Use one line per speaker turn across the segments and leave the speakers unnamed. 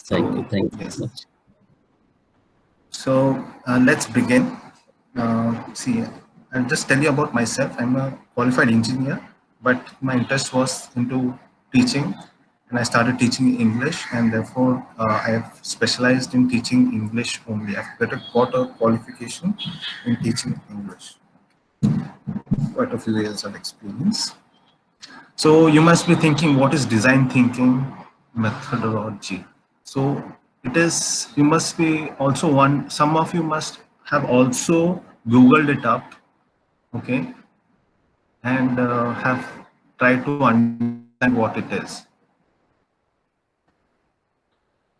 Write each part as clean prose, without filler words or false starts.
Thank you very
Yes.
much.
Let's begin. See, I'll just tell you about myself. I'm a qualified engineer, but my interest was into teaching, and I started teaching English, and therefore I have specialized in teaching English only. Got a qualification in teaching English, quite a few years of experience. So you must be thinking, what is design thinking methodology? So it is, you must be also one, some of you must have also Googled it up, okay, and have tried to understand what it is.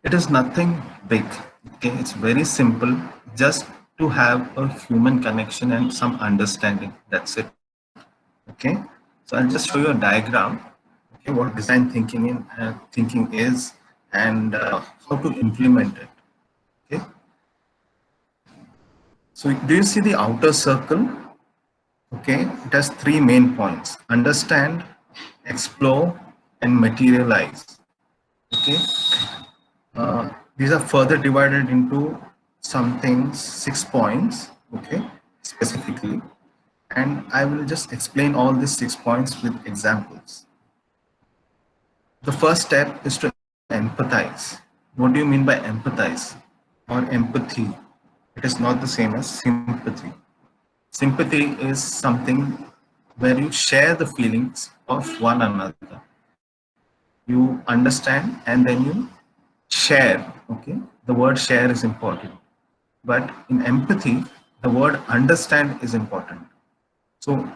It is nothing big, okay, it's very simple, just to have a human connection and some understanding. That's it, okay. So I'll just show you a diagram, okay, what design thinking is and how to implement it, okay. So do you see the outer circle? Okay, it has three main points: understand, explore, and materialize. Okay, these are further divided into something 6 points. Okay, specifically, and I will just explain all these 6 points with examples. The first step is to empathize. What do you mean by empathize or empathy? It is not the same as sympathy. Sympathy is something where you share the feelings of one another. You understand and then you share. Okay, the word share is important, but in empathy, the word understand is important. So,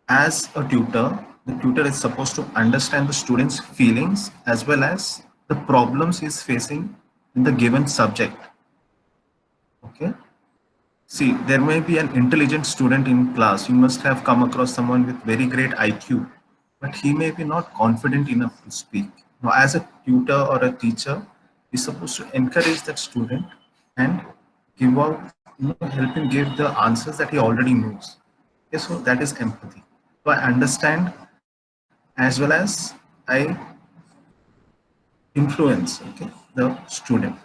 as a tutor, the tutor is supposed to understand the student's feelings as well as the problems he is facing in the given subject. Okay. See, there may be an intelligent student in class. You must have come across someone with very great IQ, but he may be not confident enough to speak. Now, as a tutor or a teacher, you're supposed to encourage that student and give out, help him give the answers that he already knows. Okay, so that is empathy. So I understand as well as I influence, okay, the student.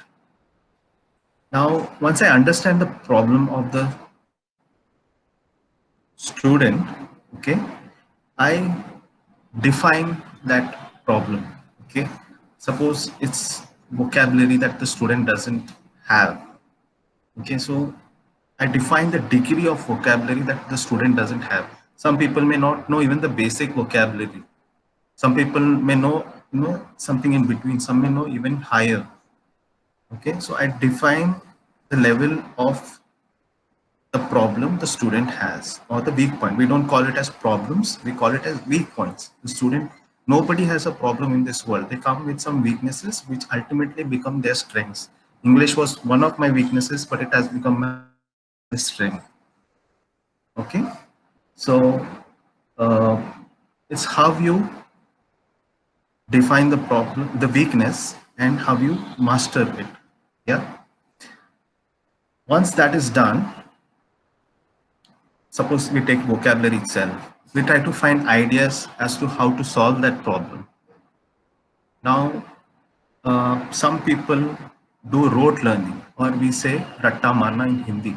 Now, once I understand the problem of the student, okay, I define that problem. Okay, suppose it's vocabulary that the student doesn't have. Okay, so I define the degree of vocabulary that the student doesn't have. Some people may not know even the basic vocabulary. Some people may know, something in between. Some may know even higher. Okay, so I define the level of the problem the student has or the weak point. We don't call it as problems, we call it as weak points. The student, nobody has a problem in this world. They come with some weaknesses which ultimately become their strengths. English was one of my weaknesses, but it has become my strength. Okay, so uh, it's how you define the problem, the weakness, and how you master it. Yeah. Once that is done, suppose we take vocabulary itself, we try to find ideas as to how to solve that problem. Now, some people do rote learning, or we say ratta marna in Hindi.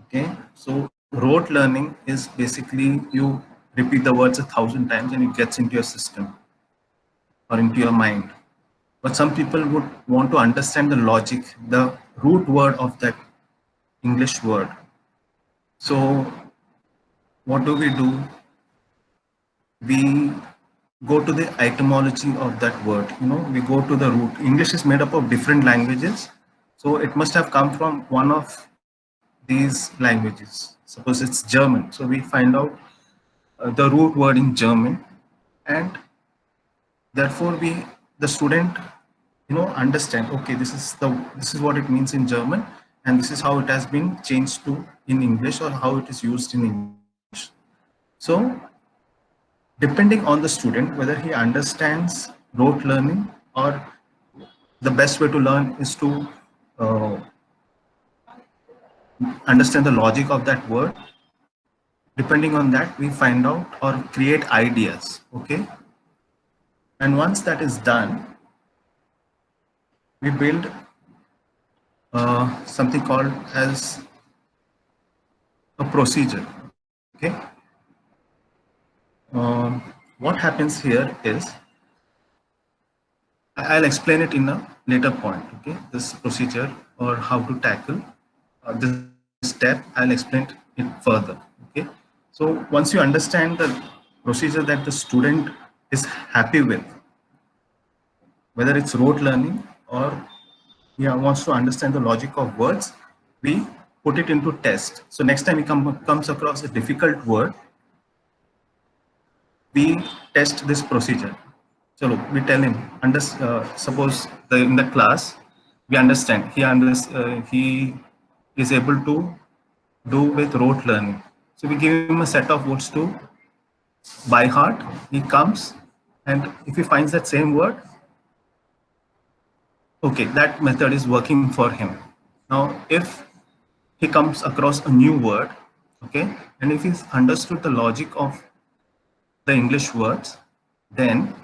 Okay, so rote learning is basically you repeat the words 1,000 times and it gets into your system or into your mind. But some people would want to understand the logic, the root word of that English word. So, what do? We go to the etymology of that word. We go to the root. English is made up of different languages, so it must have come from one of these languages. Suppose it's German, so we find out the root word in German, and therefore the student, understand, okay, this is what it means in German, and this is how it has been changed to in English, or how it is used in English. So depending on the student whether he understands rote learning, or the best way to learn is to uh, understand the logic of that word. Depending on that, we find out or create ideas. Okay, and once that is done, we build something called as a procedure. Okay. What happens here is, I'll explain it in a later point. Okay, this procedure or how to tackle this step, I'll explain it further. Okay, so once you understand the procedure that the student is happy with, whether it's rote learning or he wants to understand the logic of words, we put it into test. So next time he comes across a difficult word, we test this procedure. So we tell him, suppose in the class, we understand he is able to do with rote learning. So we give him a set of words to by heart. He comes, and if he finds that same word, okay, that method is working for him. Now, if he comes across a new word, okay, and if he's understood the logic of the English words, then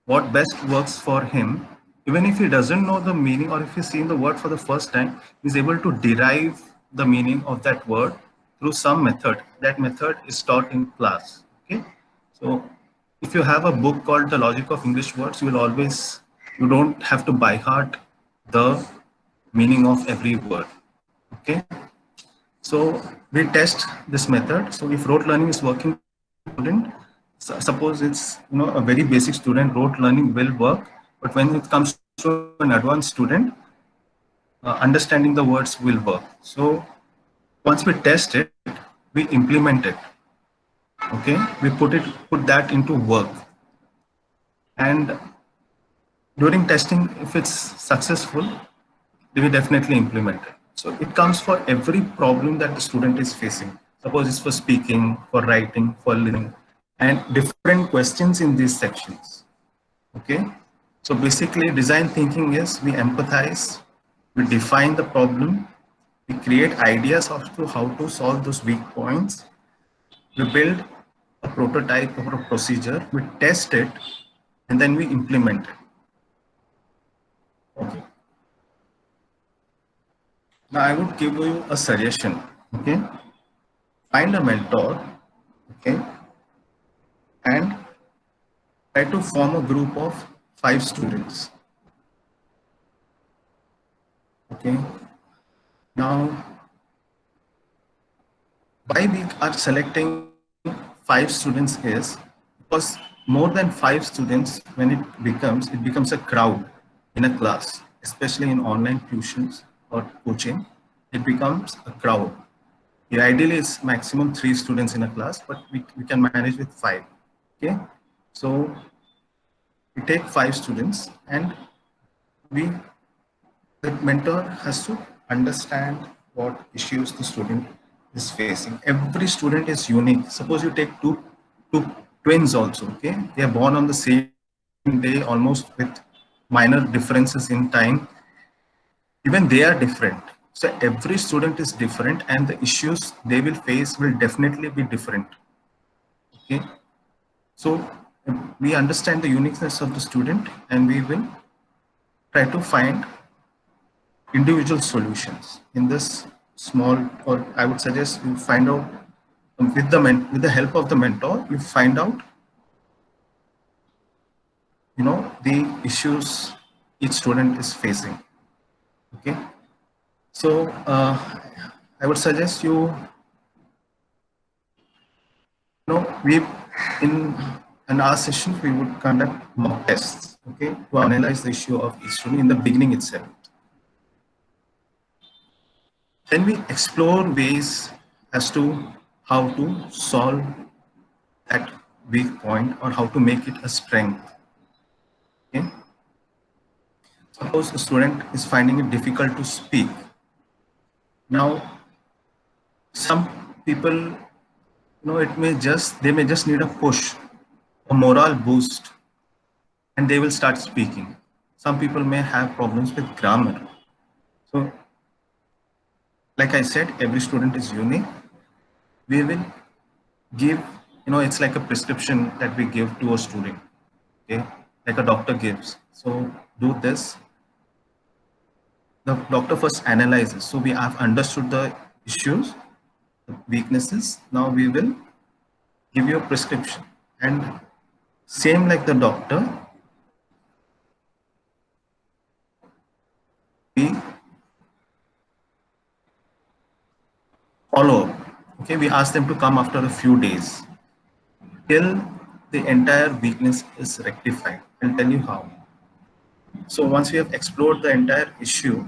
what best works for him, even if he doesn't know the meaning or if he's seen the word for the first time, he's able to derive the meaning of that word through some method. That method is taught in class. Okay, so if you have a book called The Logic of English Words, you don't have to by heart the meaning of every word. Okay, so we test this method. So if rote learning is working for a student, suppose it's a very basic student, rote learning will work. But when it comes to an advanced student, understanding the words will work. So once we test it, we implement it. Okay, we put that into work, and during testing, if it's successful, we definitely implement it. So it comes for every problem that the student is facing. Suppose it's for speaking, for writing, for listening, and different questions in these sections. Okay. So basically, design thinking is we empathize, we define the problem, we create ideas as to how to solve those weak points, we build a prototype or a procedure, we test it, and then we implement it. Okay. Now I would give you a suggestion. Okay, find a mentor. Okay, and try to form a group of 5 students. Okay, now why we are selecting 5 students is because more than 5 students, when it becomes a crowd in a class, especially in online tuitions or coaching, it becomes a crowd. Yeah, ideally, it's maximum 3 students in a class, but we can manage with 5. Okay, so we take 5 students, and we the mentor has to understand what issues the student is facing. Every student is unique. Suppose you take two twins also. Okay, they are born on the same day, almost with minor differences in time. Even they are different. So every student is different, and the issues they will face will definitely be different. Okay, so we understand the uniqueness of the student, and we will try to find individual solutions in this small, or I would suggest you find out with the help of the mentor, you find out the issues each student is facing. Okay, so I would suggest we in our session we would conduct mock tests, okay, to analyze the issue of each student in the beginning itself. Then we explore ways as to how to solve that weak point or how to make it a strength. Okay? Suppose a student is finding it difficult to speak. Now, some people, they may just need a push, a morale boost, and they will start speaking. Some people may have problems with grammar. So, like I said, every student is unique. We will give, it's like a prescription that we give to a student, okay, like a doctor gives. So do this, the doctor first analyzes. So we have understood the issues, the weaknesses. Now we will give you a prescription. And same like the doctor, we follow up. Okay, we ask them to come after a few days till the entire weakness is rectified. I'll tell you how. So once we have explored the entire issue,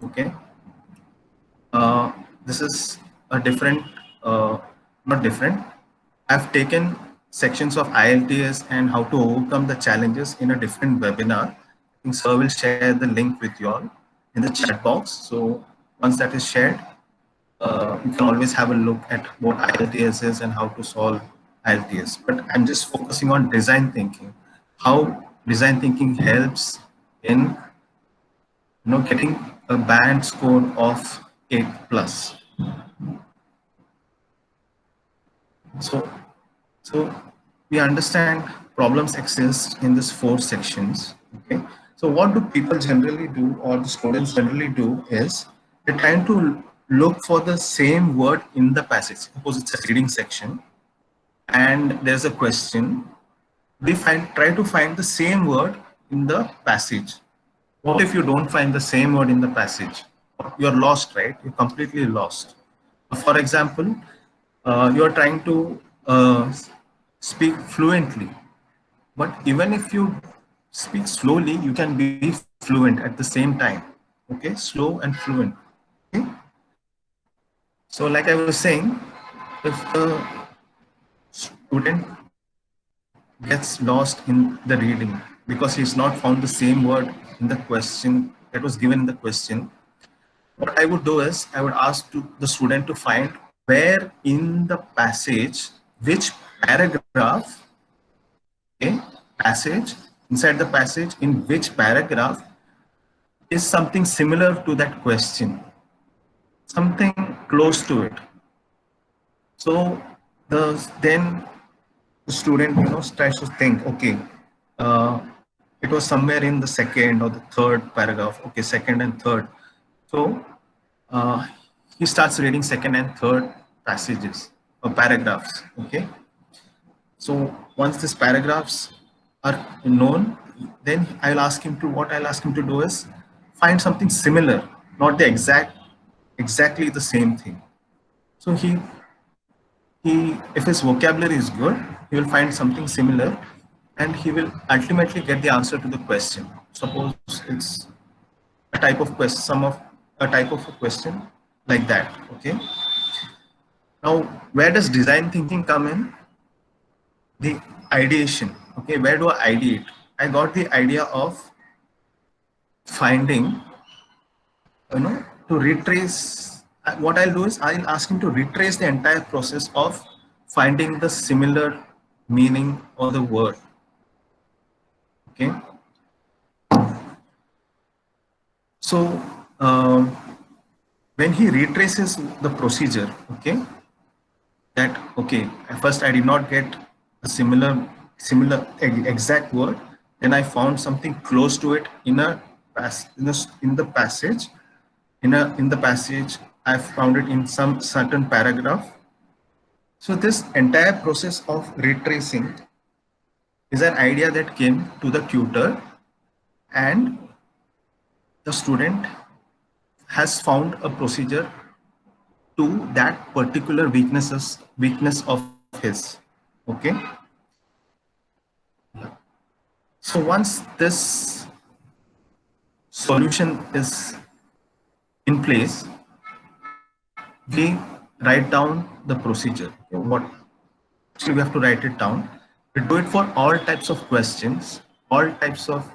okay, this is a different, not different. I've taken sections of IELTS and how to overcome the challenges in a different webinar. I think sir will share the link with you all in the chat box. So once that is shared, you can always have a look at what IELTS is and how to solve IELTS. But I'm just focusing on design thinking, how design thinking helps in getting a band score of 8 plus. So, so we understand problems exist in these 4 sections. Okay. So what do people generally do, or the students generally do, is they're trying to look for the same word in the passage. Suppose it's a reading section, and there's a question. They try to find the same word in the passage. What if you don't find the same word in the passage? You're lost, right? You're completely lost. For example, you are trying to speak fluently, but even if you speak slowly, you can be fluent at the same time. Okay, slow and fluent. Okay. So, like I was saying, if the student gets lost in the reading because he's not found the same word in the question that was given in the question, what I would do is I would ask the student to find where in the passage, which paragraph, okay, passage, inside the passage, in which paragraph is something similar to that question, something close to it. So then the student tries to think, okay, it was somewhere in the second or the third paragraph. Okay, second and third. So uh, he starts reading second and third passages or paragraphs. Okay, so once these paragraphs are known, then I'll ask him to do is find something similar, not the exactly the same thing. So if his vocabulary is good, he will find something similar, and he will ultimately get the answer to the question. Suppose it's a type of question, a type of a question like that. Okay. Now, where does design thinking come in? The ideation. Okay, where do I ideate? I got the idea of finding, to retrace. What I'll do is I'll ask him to retrace the entire process of finding the similar meaning of the word. Okay. So when he retraces the procedure, okay, that okay, first I did not get a similar exact word, then I found something close to it in in the passage, in the passage I found it in some certain paragraph. So this entire process of retracing is an idea that came to the tutor, and the student has found a procedure to that particular weakness of his. Okay. So once this solution is in place, we write down the procedure. What actually we have to write it down. We do it for all types of questions, all types of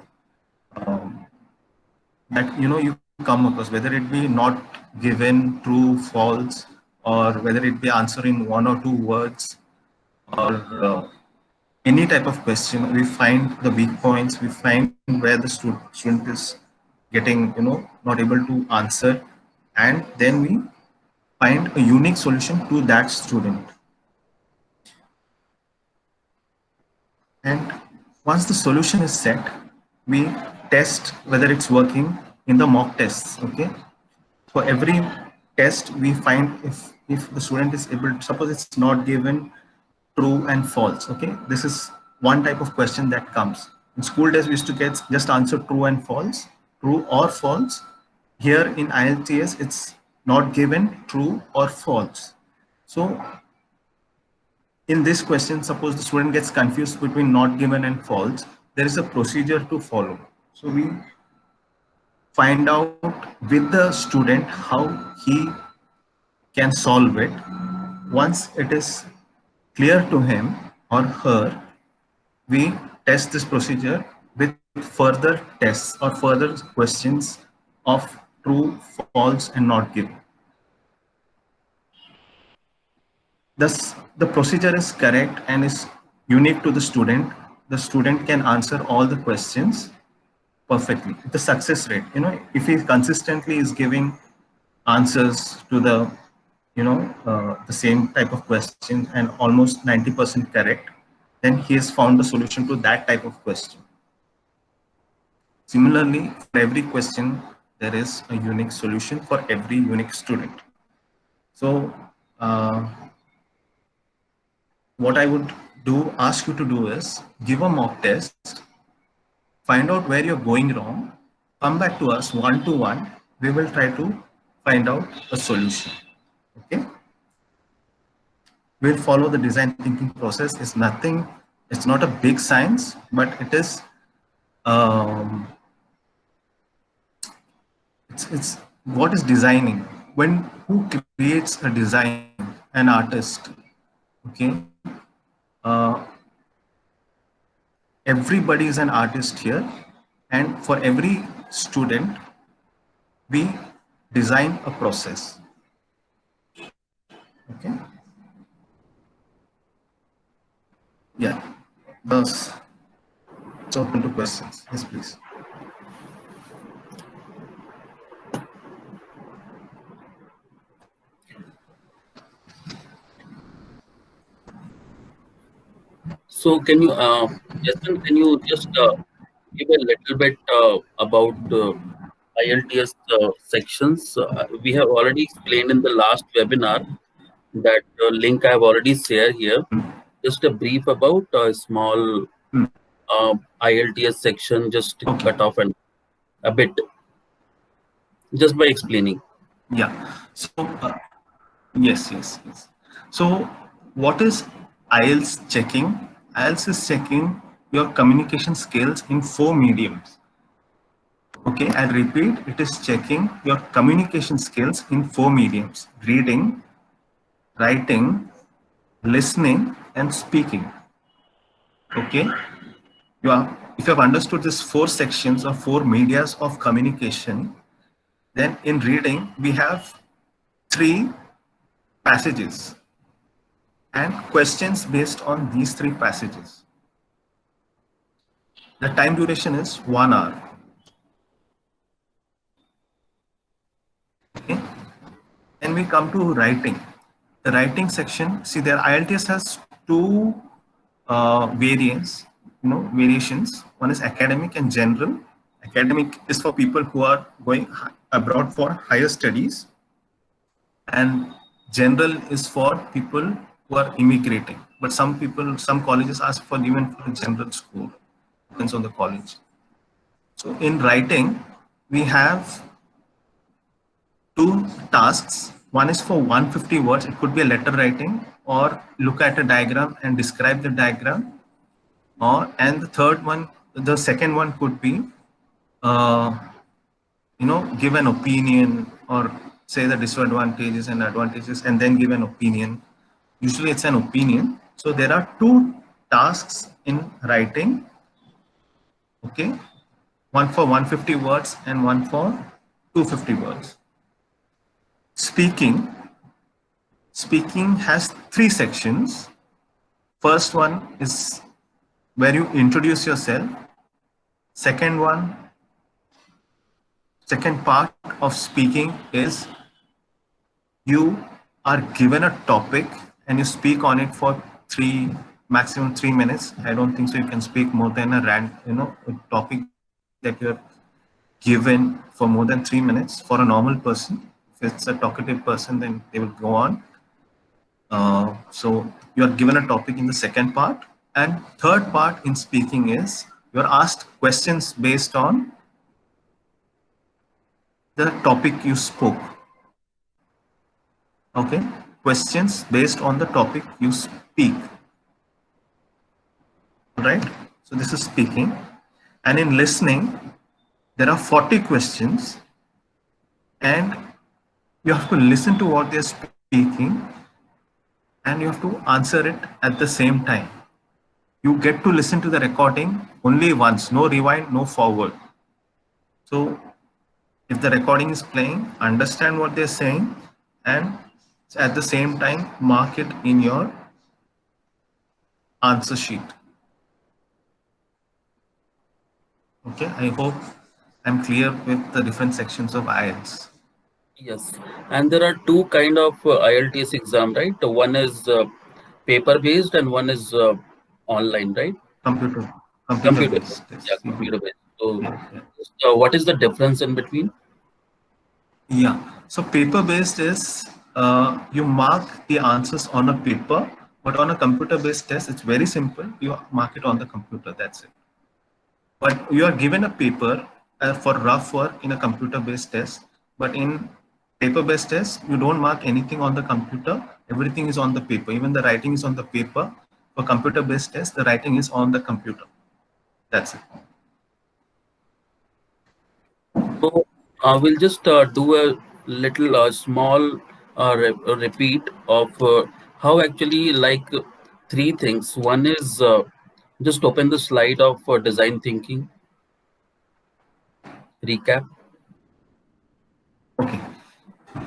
that you come across, whether it be not given, true, false, or whether it be answering 1 or 2 words, or any type of question. We find the weak points, we find where the student is getting not able to answer, and then we find a unique solution to that student. And once the solution is set, we test whether it's working in the mock tests. Okay, for every test we find if the student is able to, suppose it's not given true and false. Okay, this is one type of question that comes in school test. We used to get just answer true and false, true or false. Here in IELTS it's not given true or false. So in this question, suppose the student gets confused between not given and false, there is a procedure to follow. So we find out with the student how he can solve it. Once it is clear to him or her, we test this procedure with further tests or further questions of true, false, and not given. Thus, the procedure is correct and is unique to the student. The student can answer all the questions perfectly. The success rate, if he consistently is giving answers to the same type of question and almost 90% correct, then he has found the solution to that type of question. Similarly, for every question, there is a unique solution for every unique student. So, what I would ask you to do is give a mock test, find out where you're going wrong, come back to us one to one. We will try to find out a solution. Okay. We'll follow the design thinking process. It's nothing, it's not a big science, but it is, it's what is designing. When who creates a design? An artist. Okay. Everybody is an artist here, and for every student, we design a process. Okay. Yeah. Thus, it's open to questions. Yes, please.
So can you, Justin, can you just give a little bit about IELTS sections? We have already explained in the last webinar that link I have already shared here. Just a brief about a small IELTS section, just
Okay.
cut off and a bit, just by explaining.
Yeah. So, yes. So, what is IELTS checking? IELTS is checking your communication skills in 4 mediums. Okay, I'll repeat, it is checking your communication skills in 4 mediums: reading, writing, listening, and speaking. Okay, if you have understood these 4 sections or 4 medias of communication, then in reading we have 3 passages and questions based on these 3 passages. The time duration is 1 hour. Okay. Then we come to writing. The writing section, see there IELTS has 2 variations. One is academic and general. Academic is for people who are going abroad for higher studies, and general is for people who are immigrating. But some colleges ask for even for a general school, depends on the college. So in writing, we have 2 tasks. One is for 150 words. It could be a letter writing or look at a diagram and describe the diagram. And the second one could be, give an opinion or say the disadvantages and advantages and then give an opinion. Usually it's an opinion. So there are 2 tasks in writing. Okay. One for 150 words and one for 250 words. Speaking has 3 sections. First one is where you introduce yourself. Second part of speaking is you are given a topic and you speak on it for maximum 3 minutes. I don't think so you can speak more than a topic that you're given for more than 3 minutes for a normal person. If it's a talkative person, then they will go on. So you are given a topic in the second part, and third part in speaking is you are asked questions based on the topic you spoke. Okay, questions based on the topic you speak. Right. So this is speaking, and in listening, there are 40 questions, and you have to listen to what they're speaking, and you have to answer it at the same time. You get to listen to the recording only once, no rewind, no forward. So if the recording is playing, understand what they're saying, and at the same time mark it in your answer sheet. Okay, I hope I'm clear with the different sections of IELTS.
Yes, and there are two kind of IELTS exam, right? One is paper based and one is online, right?
Computer, computer
Computer,
based
yeah,
test,
computer
CBT.
based. So,
Yeah, yeah.
what is the difference in between?
Yeah. So paper based is you mark the answers on a paper, but on a computer based test, it's very simple. You mark it on the computer. That's it. But you are given a paper for rough work in a computer based test. But in paper based test, you don't mark anything on the computer. Everything is on the paper. Even the writing is on the paper. For computer based test, the writing is on the computer. That's it.
So, we'll just do a little small repeat of how actually like three things. One is just open the slide of design thinking recap.
Okay.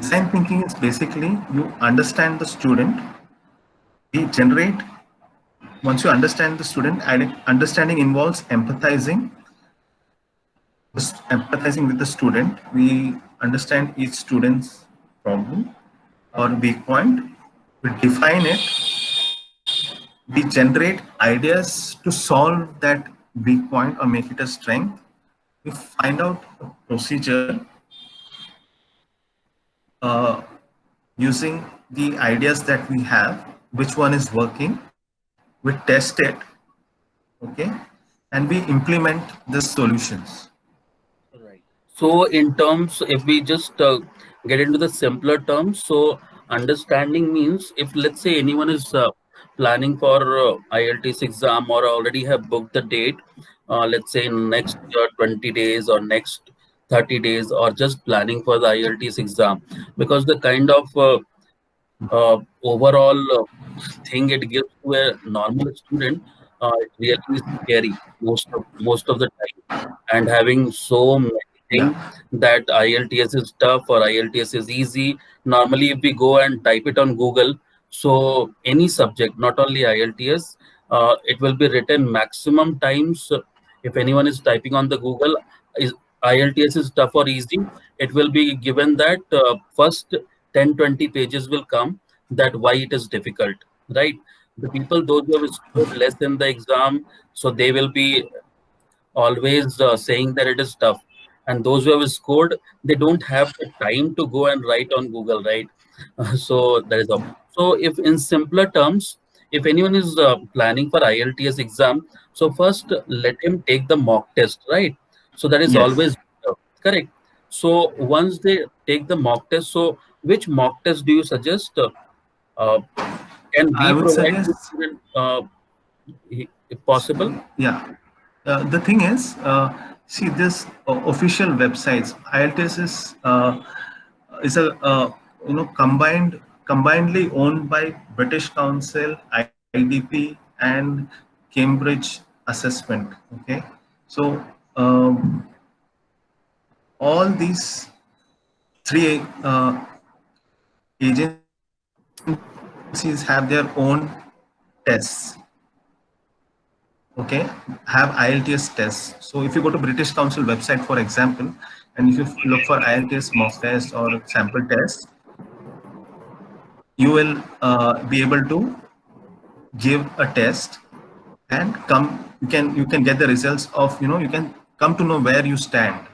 Design thinking is basically you understand the student, we generate, once you understand the student, understanding involves empathizing with the student. We understand each student's problem or weak point. We define it. We generate ideas to solve that weak point or make it a strength. We find out a procedure uh, using the ideas that we have, which one is working. We test it, okay, and we implement the solutions.
Right. So, in terms, if we just get into the simpler terms, so understanding means if let's say anyone is planning for IELTS exam or already have booked the date, let's say in next 20 days or next 30 days, or just planning for the IELTS exam, because the kind of overall thing it gives to a normal student, it really is scary most of the time, and having so many
Yeah.
things that IELTS is tough or IELTS is easy. Normally, if we go and type it on Google, so any subject, not only IELTS, it will be written maximum times. If anyone is typing on the Google, is IELTS is tough or easy, it will be given that first 10-20 pages will come that why it is difficult, right? The people, those who have scored less in the exam, so they will be always saying that it is tough, and those who have scored, they don't have the time to go and write on Google, right? So that is all. So if in simpler terms, if anyone is planning for IELTS exam, so first let him take the mock test, right? So that is
Yes.
always correct. So once they take the mock test, so which mock test do you suggest? Uh, can
I
we
would
provide to
suggest,
student if possible?
yeah. The thing is, see this official websites. IELTS is a combinedly owned by British Council, IDP, and Cambridge Assessment. Okay, so all these three agencies have their own tests. Okay, have IELTS tests. So if you go to British Council website, for example, and if you look for IELTS mock test or sample test, you will be able to give a test and come. You can get the results of, you can come to know where you stand.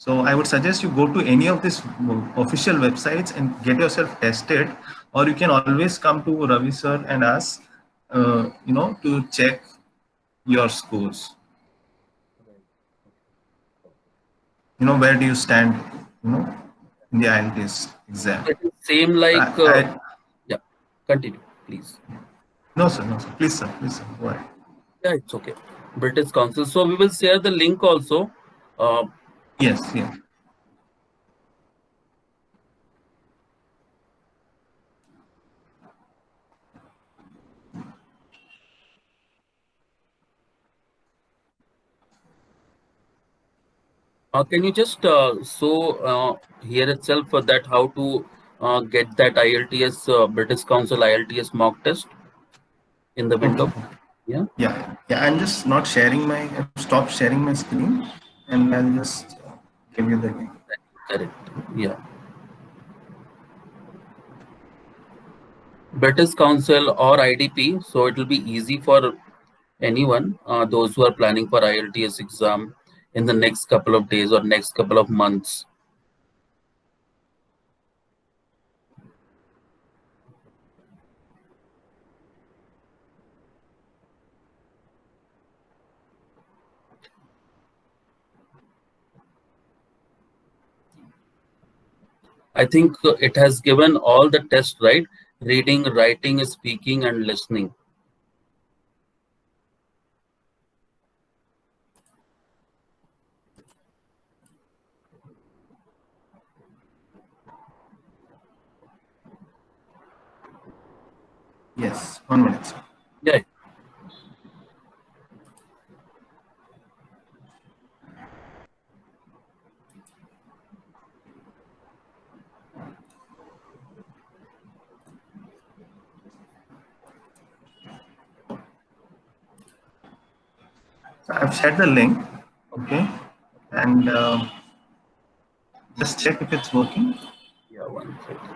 So I would suggest you go to any of these official websites and get yourself tested, or you can always come to Ravi sir and us, to check your scores.
Right.
Where do you stand, you know, in the IELTS exam?
It is same
I,
like,
I
yeah, continue, please.
no, sir, please, sir, go ahead.
Yeah, it's okay. British Council. So we will share the link also. Uh,
Yes, yes.
can you just show here itself for that how to get that IELTS British Council IELTS mock test in the
Okay.
window? Yeah,
Yeah. I'm just not sharing my. I've stopped sharing my screen, and I'll just give you the link.
correct. Yeah, British Council or IDP. So it will be easy for anyone, those who are planning for IELTS exam in the next couple of days or next couple of months. I think it has given all the tests, right? Reading, writing, speaking, and listening.
Yes, 1 minute, sir.
Yeah.
So I've shared the link. Okay, and just check if it's working.
Yeah, one second.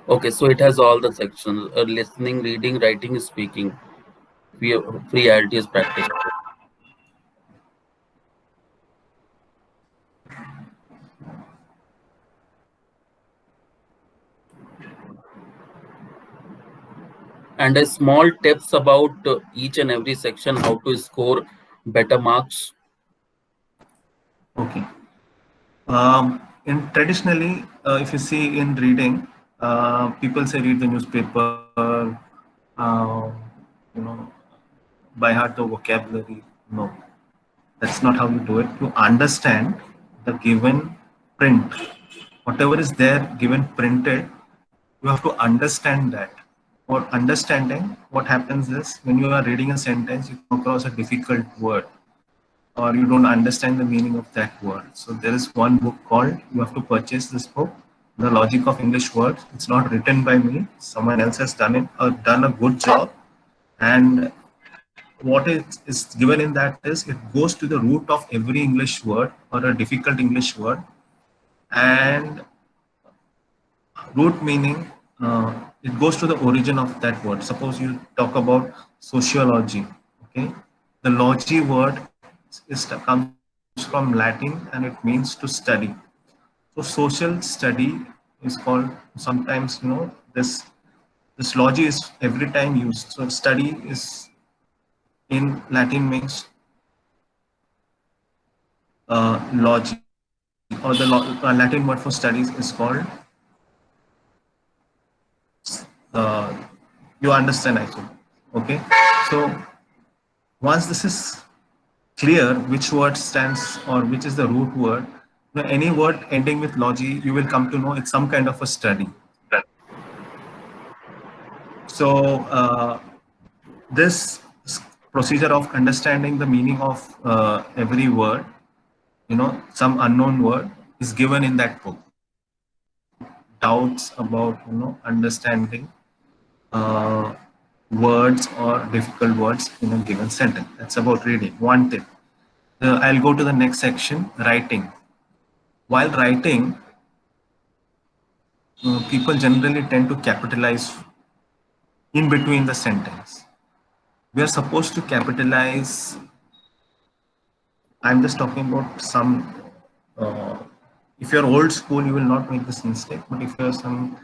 Okay, so it has all the sections: listening, reading, writing, speaking. Free IELTS practice. And a small tips about each and every section, how to score better marks.
Okay. In traditionally, if you see in reading, people say read the newspaper, uh, you know, by heart the vocabulary. No, that's not how you do it. You understand the given print, whatever is there given printed. You have to understand that. For understanding, what happens is when you are reading a sentence, you come across a difficult word or you don't understand the meaning of that word. So there is one book called, you have to purchase this book, The Logic of English Words. It's not written by me. Someone else has done it, or done a good job. And what is given in that is it goes to the root of every English word or a difficult English word. And root meaning, it goes to the origin of that word. Suppose you talk about sociology, okay? The logi word comes from Latin and it means to study. So social study is called sometimes, this logi is every time used. So study is in Latin means logi, or the Latin word for studies is called uh, you understand, I think. Okay, so once this is clear, which word stands or which is the root word, any word ending with logi, you will come to know it's some kind of a study. So this procedure of understanding the meaning of every word, some unknown word is given in that book. Doubts about understanding uh, words or difficult words in a given sentence. That's about reading. One tip. I'll go to the next section, writing. While writing, people generally tend to capitalize in between the sentence. We are supposed to capitalize I'm just talking about some. Uh, if you're old school, you will not make this mistake. But if you're some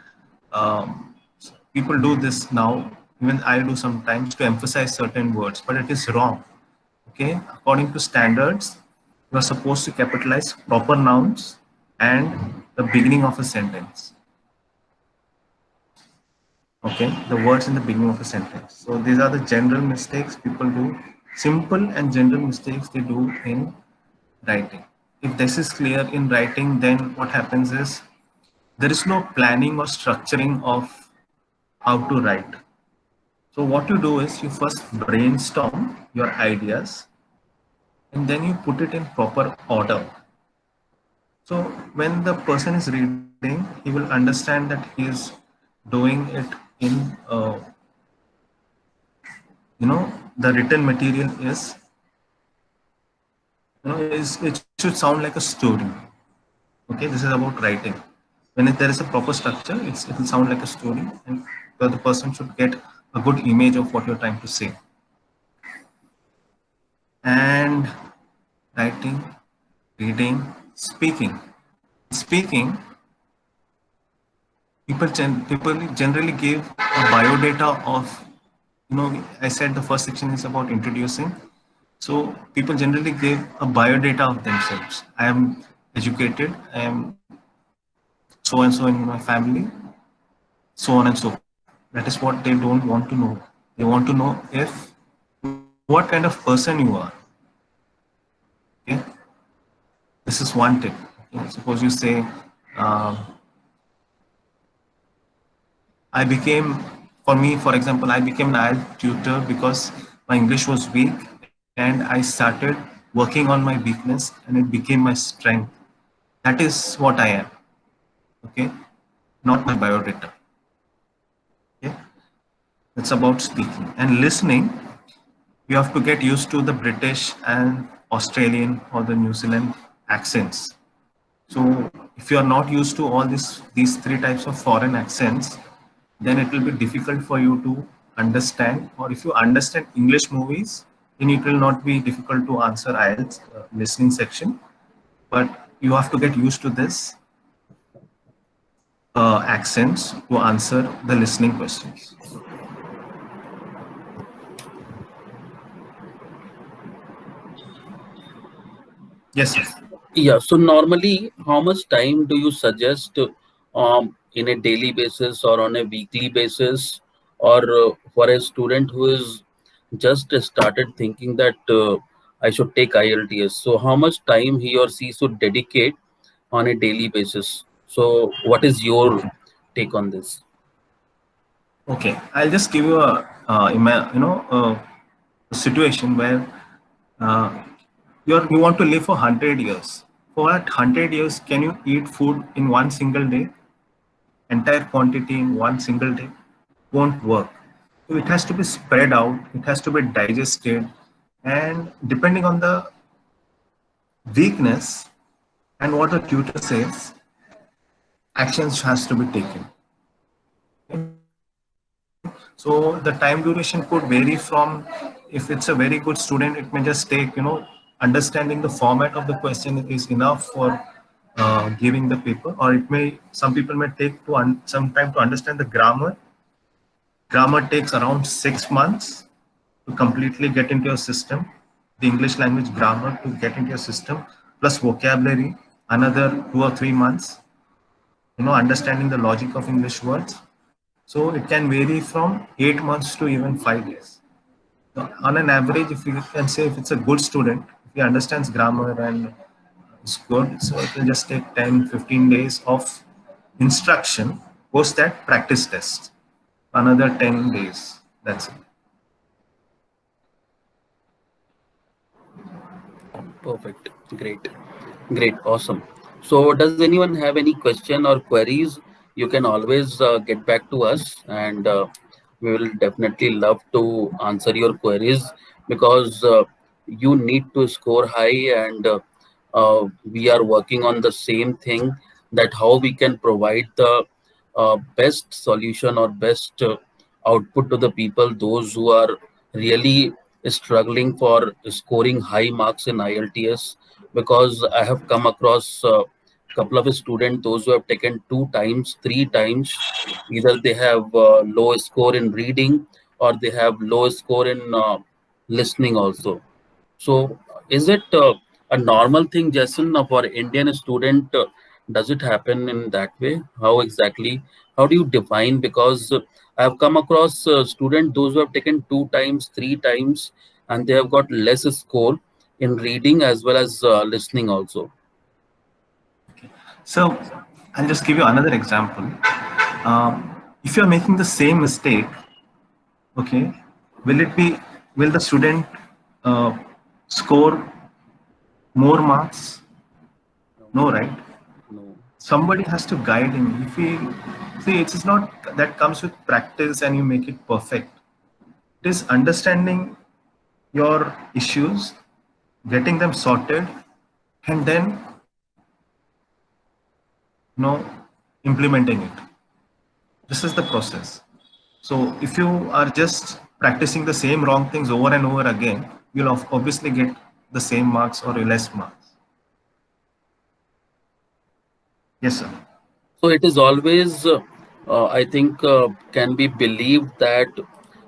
um, people do this now, even I do sometimes to emphasize certain words, but it is wrong. Okay, according to standards, you are supposed to capitalize proper nouns and the beginning of a sentence. Okay, the words in the beginning of a sentence. So these are the general mistakes people do. Simple and general mistakes they do in writing. If this is clear in writing, then what happens is there is no planning or structuring of how to write. So what you do is you first brainstorm your ideas and then you put it in proper order. So when the person is reading, he will understand that he is doing it in, the written material is, it should sound like a story. Okay, this is about writing. When there is a proper structure, it will sound like a story, and the person should get a good image of what you're trying to say. And writing, reading, speaking. Speaking, people generally give a biodata of, I said the first section is about introducing. So people generally give a biodata of themselves. I am educated, I am so and so in my family, so on and so forth. That is what they don't want to know. They want to know if what kind of person you are. Okay, this is one tip. Okay? Suppose you say, um, I became, for me, for example, I became an IELTS tutor because my English was weak and I started working on my weakness and it became my strength. That is what I am. Okay, not my biodata. Okay, it's about speaking and listening. You have to get used to the British and Australian or the New Zealand accents. So if you are not used to all these three types of foreign accents, then it will be difficult for you to understand. Or if you understand English movies, then it will not be difficult to answer IELTS listening section. But you have to get used to this accents to answer the listening questions. Yes, sir.
Yeah, so normally, how much time do you suggest in a daily basis or on a weekly basis, or for a student who is just started thinking that I should take IELTS? So, how much time he or she should dedicate on a daily basis? So, what is your
Okay.
take on this?
Okay. I'll just give you a situation where uh, you want to live for 100 years. For that 100 years, can you eat food in one single day, entire quantity in one single day? Won't work. So it has to be spread out, it has to be digested, and depending on the weakness and what the tutor says, actions has to be taken. So the time duration could vary from, if it's a very good student, it may just take, understanding the format of the question is enough for giving the paper, or it may, some people may take some time to understand the grammar. Grammar takes around 6 months to completely get into your system. The English language grammar to get into your system, plus vocabulary, another 2 or 3 months. Understanding the logic of English words. So it can vary from 8 months to even 5 years. So on an average, if you can say if it's a good student, if he understands grammar and is good, so it will just take 10, 15 days of instruction, post that practice test, another 10 days. That's it.
Perfect. Great. Great. Awesome. So, does anyone have any question or queries? You can always get back to us, and we will definitely love to answer your queries, because you need to score high, and we are working on the same thing, that how we can provide the best solution or best output to the people, those who are really is struggling for scoring high marks in IELTS, because I have come across a couple of students, those who have taken 2 times, 3 times, either they have low score in reading or they have low score in listening also. So, is it a normal thing, Jason, for Indian student? Does it happen in that way? How exactly? How do you define? Because I have come across students, those who have taken 2 times, 3 times, and they have got less score in reading as well as listening also.
So I'll just give you another example. If you're making the same mistake, okay, will it be, will the student uh, score more marks?
No,
No, right?
no.
Somebody has to guide him. If he, see, it is not that comes with practice and you make it perfect. It is understanding your issues, getting them sorted, and then you know implementing it. This is the process. So if you are just practicing the same wrong things over and over again, you'll obviously get the same marks or less marks. Yes, sir.
So it is always, I think, can be believed that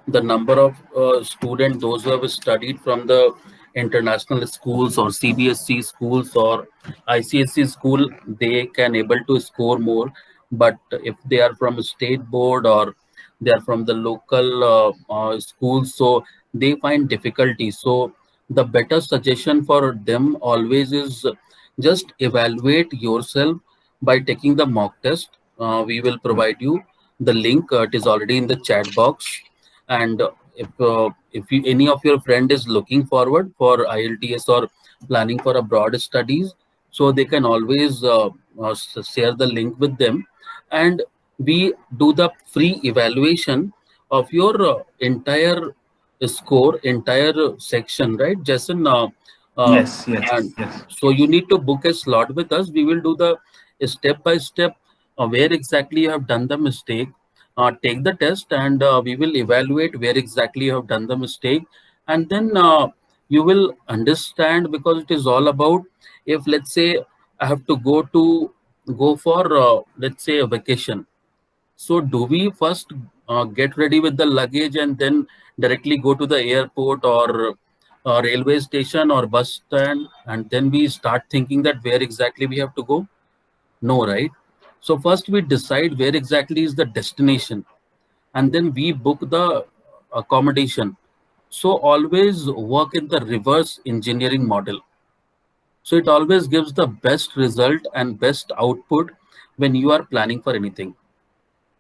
the number of students, those who have studied from the international schools or CBSE schools or ICSE school, they can able to score more. But if they are from a state board or they are from the local schools, so they find difficulty. So the better suggestion for them always is just evaluate yourself by taking the mock test. We will provide you the link. It is already in the chat box. And if you, any of your friend is looking forward for IELTS or planning for abroad studies, so they can always share the link with them, and we do the free evaluation of your entire score, entire section, right, Jason? Uh,
Yes, yes,
and
yes.
so you need to book a slot with us. We will do the step by step where exactly you have done the mistake. Take the test, and we will evaluate where exactly you have done the mistake, and then you will understand, because it is all about, if let's say I have to go for let's say a vacation. So do we first get ready with the luggage and then directly go to the airport or railway station or bus stand, and then we start thinking that where exactly we have to go? No, right? So first we decide where exactly is the destination, and then we book the accommodation. So always work in the reverse engineering model. So it always gives the best result and best output when you are planning for anything.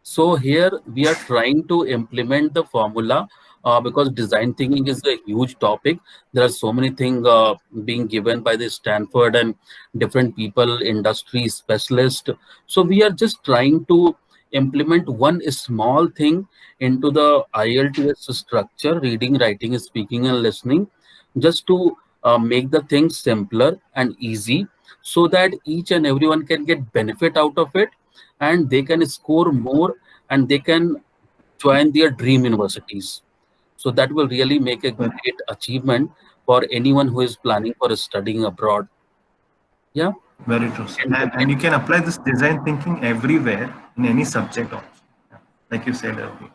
So here we are trying to implement the formula, because design thinking is a huge topic. There are so many things being given by the Stanford and different people, industry specialists. So we are just trying to implement one small thing into the IELTS structure: reading, writing, speaking, and listening, just to make the things simpler and easy, so that each and everyone can get benefit out of it, and they can score more, and they can join their dream universities. So that will really make a
Very,
great achievement for anyone who is planning for studying abroad. Yeah.
very true, sir.
And
And you can apply this design thinking everywhere in any subject also, like you said earlier.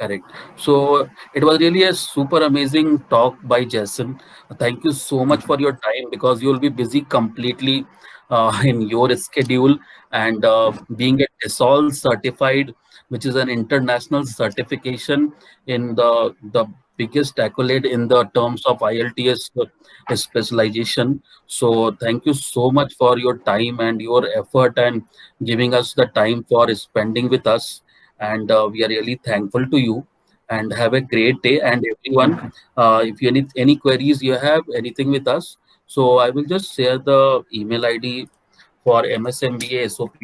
correct. So it was really a super amazing talk by Jason. Thank you so much for your time, because you will be busy completely in your schedule, and being a TESOL certified, which is an international certification in the biggest accolade in the terms of IELTS specialization. So thank you so much for your time and your effort and giving us the time for spending with us, and we are really thankful to you, and have a great day. And everyone,
Welcome.
if you any queries you have anything with us, so I will just share the email ID for MSMBA SOP.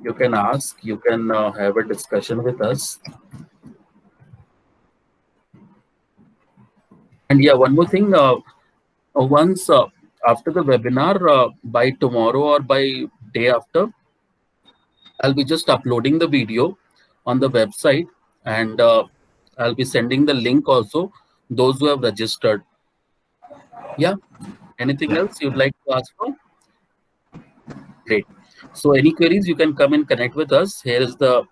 You can ask, you can have a discussion with us. And yeah, one more thing, once after the webinar, by tomorrow or by day after, I'll be just uploading the video on the website. and I'll be sending the link also. Those who have registered. Yeah. Anything
Yeah.
else you'd like to ask for? Great. So any queries, you can come and connect with us. Here is the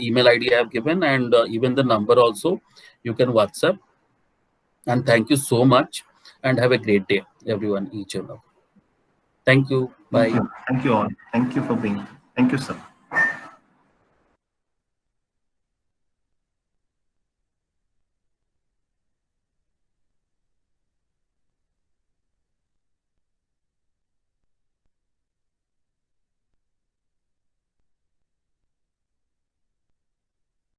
email ID I have given, and even the number also. You can WhatsApp. And thank you so much, and have a great day, everyone, each and all. Thank you.
Thank
Bye.
you. Thank you all. Thank you for being. Thank you, sir.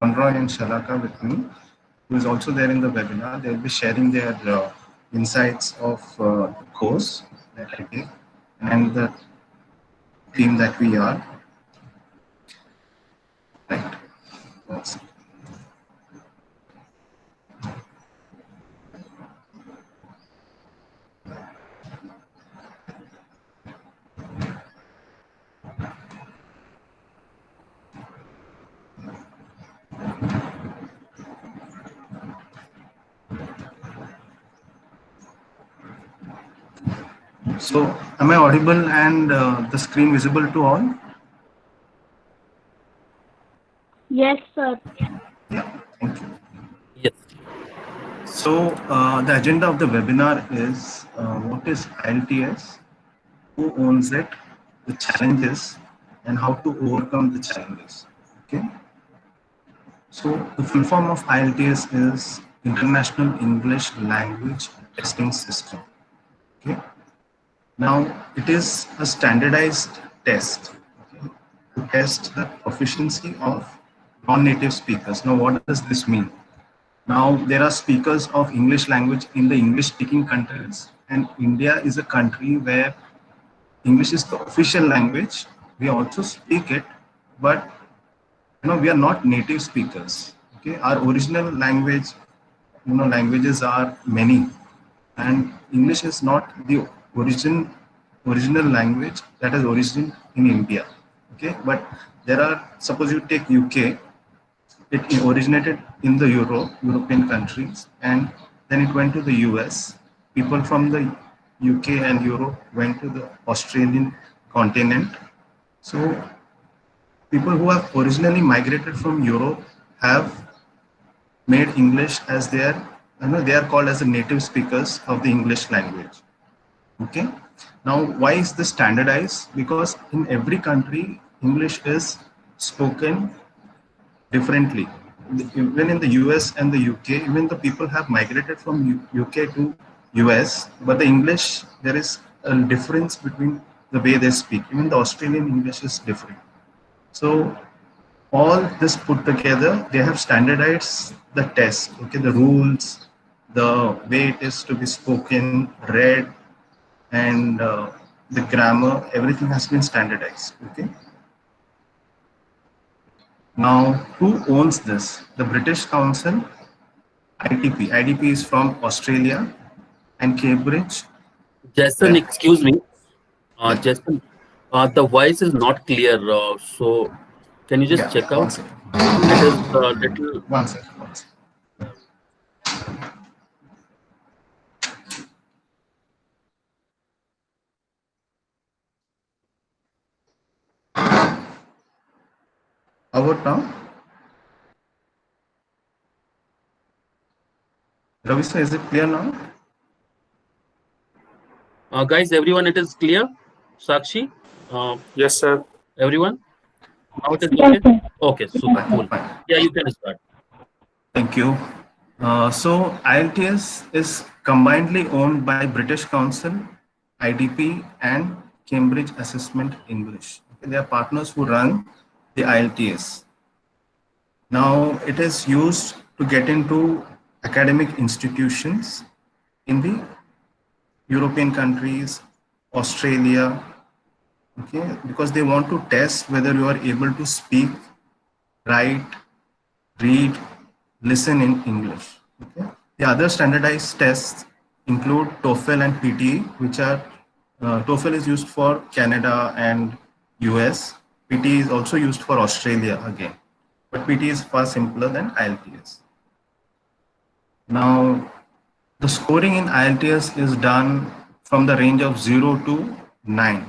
Conroy and Shalaka with me, who is also there in the webinar. They will be sharing their insights of the course that I take and the team that we are. Right. So, am I audible and the screen visible to all?
Yes, sir.
Yeah, thank you.
Yes.
So, the agenda of the webinar is what is IELTS, who owns it, the challenges, and how to overcome the challenges. Okay. So, the full form of IELTS is International English Language Testing System. Okay. Now, it is a standardized test, okay, to test the proficiency of non-native speakers. Now, what does this mean? Now, there are speakers of English language in the English-speaking countries, and India is a country where English is the official language. We also speak it, but we are not native speakers. Okay, our original language, languages are many, and English is not the original language that is origin in India. Okay, but there are, suppose you take UK, it originated in the European countries, and then it went to the US. People from the UK and Europe went to the Australian continent. So people who have originally migrated from Europe have made English as their, they are called as the native speakers of the English language. Okay. Now, why is this standardized? Because in every country, English is spoken differently. Even in the US and the UK, even the people have migrated from UK to US, but the English, there is a difference between the way they speak. Even the Australian English is different. So all this put together, they have standardized the test, okay, the rules, the way it is to be spoken, read, and the grammar, everything has been standardized. Okay. Now, who owns this? The British Council, ITP. IDP is from Australia, and Cambridge.
Jason,
Yeah.
excuse me.
Yeah.
Jason, the voice is not clear. So can you just
Yeah.
check
One
out?
second.
It is little.
One second. One second. How about now? Ravi sir, is it clear now?
Guys, everyone, it is clear. Sakshi,
Yes, sir.
everyone. Now it is
Yes,
okay.
sir.
Okay, super
Fine.
cool.
Fine.
Yeah, you can start.
Thank you. So IELTS is combinedly owned by British Council, IDP, and Cambridge Assessment English. Okay, they are partners who run the IELTS. Now it is used to get into academic institutions in the European countries, Australia, okay, because they want to test whether you are able to speak, write, read, listen in English. Okay. The other standardized tests include TOEFL and PTE, which are TOEFL is used for Canada and US. PTE is also used for Australia again. but PT is far simpler than IELTS. Now, the scoring in IELTS is done from the range of 0 to 9.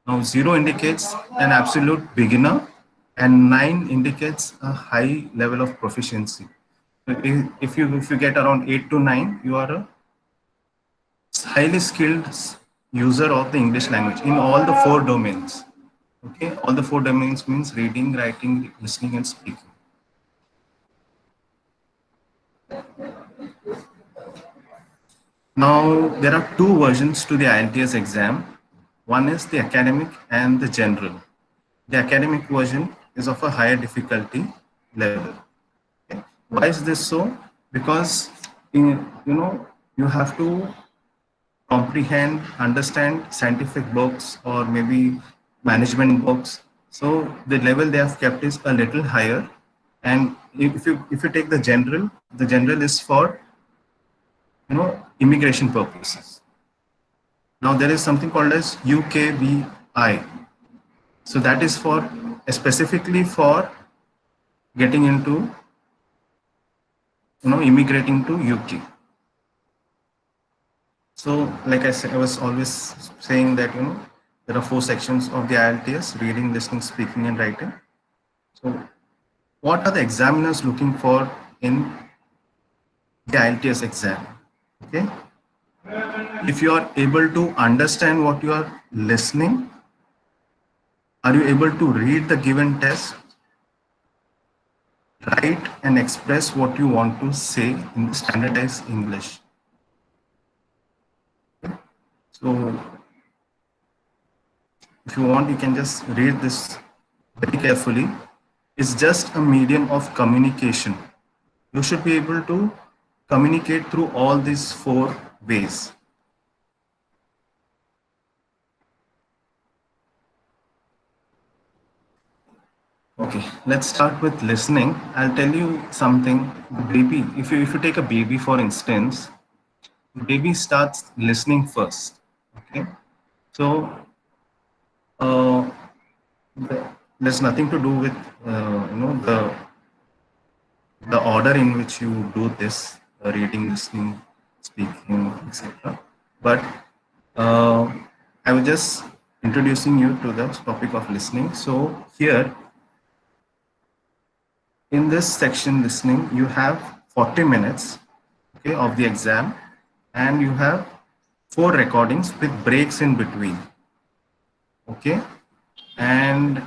Now, 0 indicates an absolute beginner and 9 indicates a high level of proficiency. If you get around 8 to 9, you are a highly skilled user of the English language in all the 4 domains. Okay, all the 4 domains means reading, writing, listening, and speaking. Now, there are two versions to the IELTS exam. One is the academic and the general. The academic version is of a higher difficulty level. Okay. Why is this so? Because you have to comprehend, understand scientific books or maybe management books. So the level they have kept is a little higher. And if you take the general is for immigration purposes. Now there is something called as UKVI. So that is for specifically for getting into immigrating to UK. So like I said, I was always saying that there are 4 sections of the IELTS: reading, listening, speaking, and writing. So what are the examiners looking for in the IELTS exam? Okay. If you are able to understand what you are listening, are you able to read the given test, write and express what you want to say in standardized English? So if you want, you can just read this very carefully. It's just a medium of communication. You should be able to communicate through all these 4 ways. Okay, let's start with listening. I'll tell you something. Baby, if you take a baby for instance, the baby starts listening first. Okay, so there's nothing to do with the order in which you do this, reading, listening, speaking, etc. But I was just introducing you to the topic of listening. So here in this section, listening, you have 40 minutes, okay, of the exam, and you have 4 recordings with breaks in between. Okay, and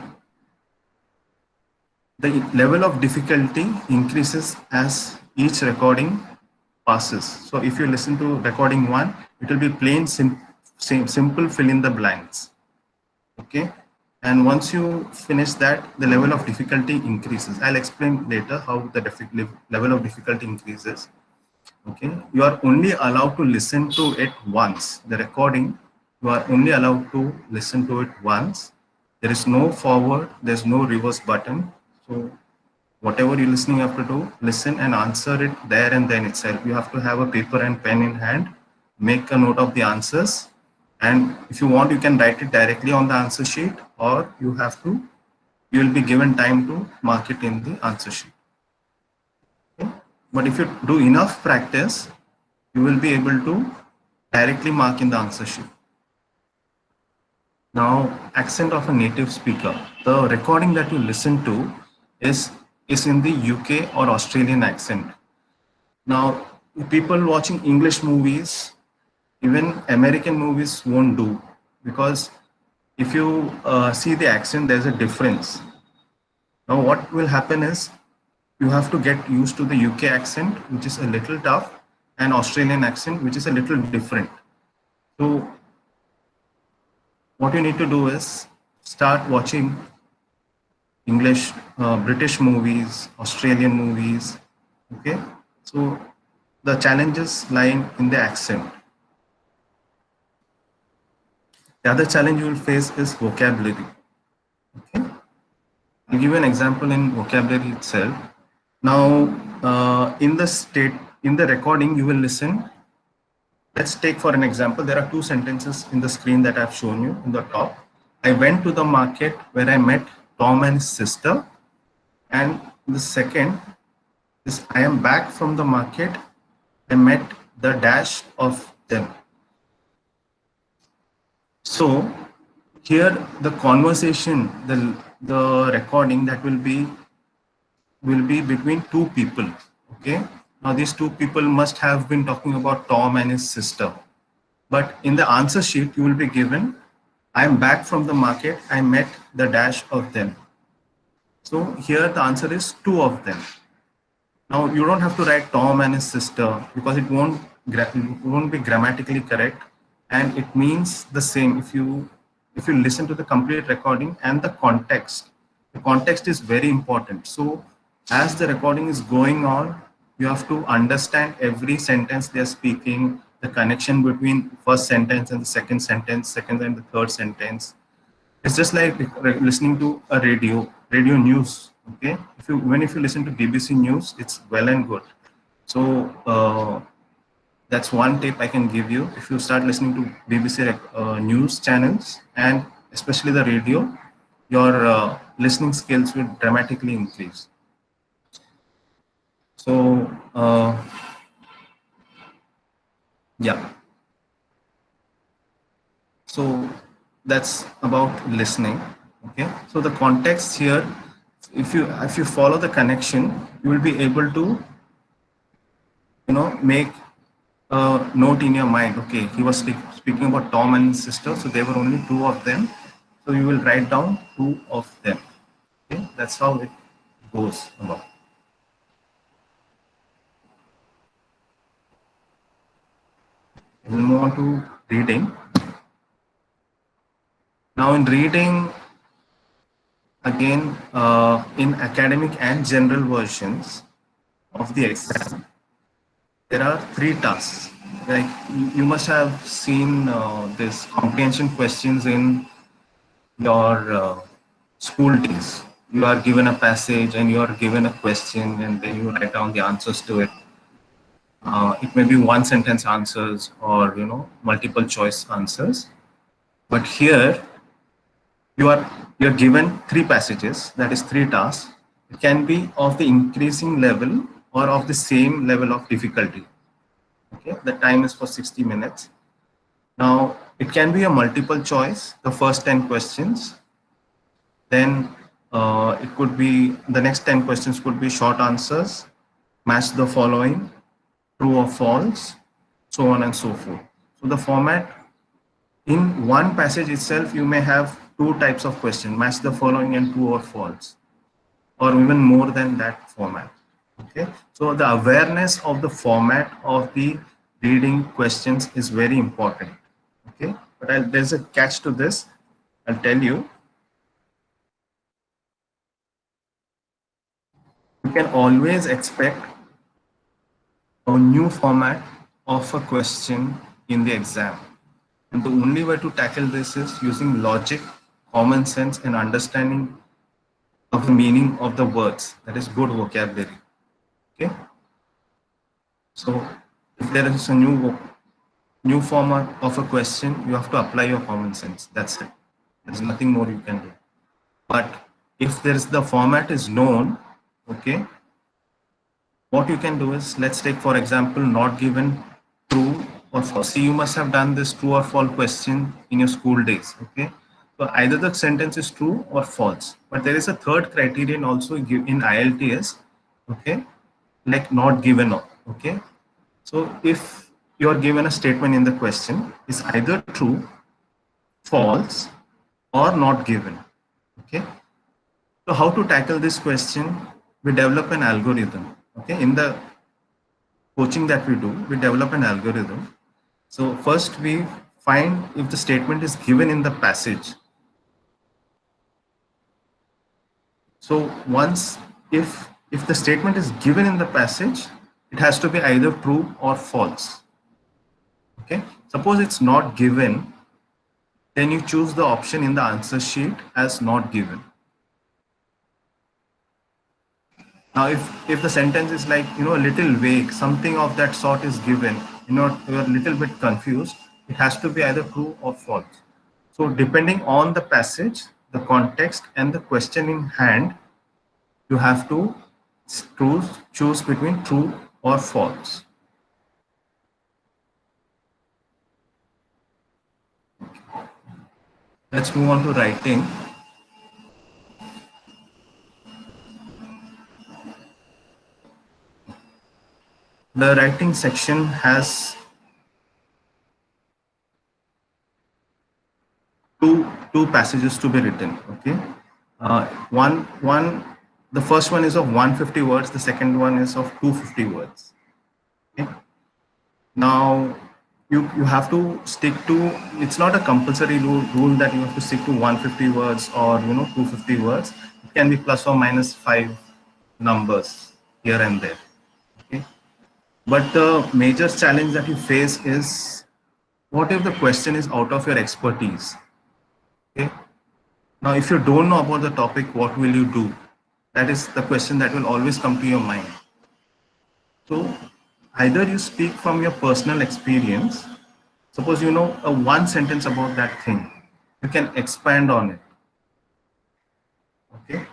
the level of difficulty increases as each recording passes. So if you listen to recording 1, it will be plain simple fill in the blanks. Okay, and once you finish that, the level of difficulty increases. I'll explain later how the level of difficulty increases. Okay, you are only allowed to listen to it once. The recording, you are only allowed to listen to it once. There is no forward, there's no reverse button. So whatever you're listening, you have to do, listen and answer it there and then itself. You have to have a paper and pen in hand, make a note of the answers. And if you want, you can write it directly on the answer sheet, or you will be given time to mark it in the answer sheet. Okay? But if you do enough practice, you will be able to directly mark in the answer sheet. Now, accent of a native speaker. The recording that you listen to is in the UK or Australian accent. Now, people watching English movies, even American movies won't do, because if you see the accent, there's a difference. Now, what will happen is you have to get used to the UK accent, which is a little tough, and Australian accent, which is a little different. So what you need to do is start watching English, British movies, Australian movies. Okay, so the challenges lie in the accent. The other challenge you will face is vocabulary. Okay, I'll give you an example in vocabulary itself. Now, in the recording, you will listen. Let's take for an example. There are 2 sentences in the screen that I've shown you in the top. I went to the market where I met Tom and his sister, and The second is I am back from the market. I met the dash of them. So here the conversation, the recording that will be between two people. Okay. Now these two people must have been talking about Tom and his sister. But in the answer sheet, you will be given, I'm back from the market. I met the dash of them. So here the answer is two of them. Now you don't have to write Tom and his sister because it won't be grammatically correct, and it means the same if you listen to the complete recording and the context. The context is very important. So as the recording is going on, you have to understand every sentence they are speaking, the connection between first sentence and the second and the third sentence. It's just like listening to a radio news. Okay, if you listen to BBC News, it's well and good. So that's one tip I can give you. If you start listening to BBC news channels and especially the radio, your listening skills will dramatically increase. So yeah. So that's about listening. Okay. So the context here, if you follow the connection, you will be able to make a note in your mind. Okay, he was speaking about Tom and his sister, so there were only two of them. So you will write down two of them. Okay, that's how it goes about. We'll move on to reading. Now in reading, again, in academic and general versions of the exam, there are three tasks. Like you must have seen this comprehension questions in your school days. You are given a passage and you are given a question, and then you write down the answers to it. It may be one sentence answers or multiple choice answers. But here you're given three passages, that is three tasks. It can be of the increasing level or of the same level of difficulty. Okay, the time is for 60 minutes. Now it can be a multiple choice, the first 10 questions. Then it could be the next 10 questions could be short answers, match the following, true or false, so on and so forth. So the format, in one passage itself, you may have two types of question, match the following and true or false, or even more than that format. Okay, so the awareness of the format of the reading questions is very important. Okay, but there's a catch to this. I'll tell you. You can always expect a new format of a question in the exam. And the only way to tackle this is using logic, common sense, and understanding of the meaning of the words. That is good vocabulary. Okay. So if there is a new format of a question, you have to apply your common sense. That's it. There's nothing more you can do. But if the format is known, okay, what you can do is, let's take for example, not given, true or false. See, you must have done this true or false question in your school days. Okay, so either the sentence is true or false, but there is a third criterion also in IELTS. Okay, like not given. Okay, so if you are given a statement in the question is either true, false, or not given. Okay, so how to tackle this question? We develop an algorithm. Okay, in the coaching that we do, we develop an algorithm. So first we find if the statement is given in the passage. So once if the statement is given in the passage, it has to be either true or false. Okay, suppose it's not given, then you choose the option in the answer sheet as not given. Now, if the sentence is like, a little vague, something of that sort is given, you're a little bit confused, it has to be either true or false. So depending on the passage, the context and the question in hand, you have to choose between true or false. Let's move on to writing. The writing section has two passages to be written. Okay, one the first one is of 150 words. The second one is of 250 words. Okay. Now you have to stick to. It's not a compulsory rule that you have to stick to 150 words or 250 words. It can be plus or minus 5 numbers here and there. Okay. But the major challenge that you face is, what if the question is out of your expertise? Okay. Now, if you don't know about the topic, what will you do? That is the question that will always come to your mind. So, either you speak from your personal experience. Suppose you know a one sentence about that thing, you can expand on it. Okay.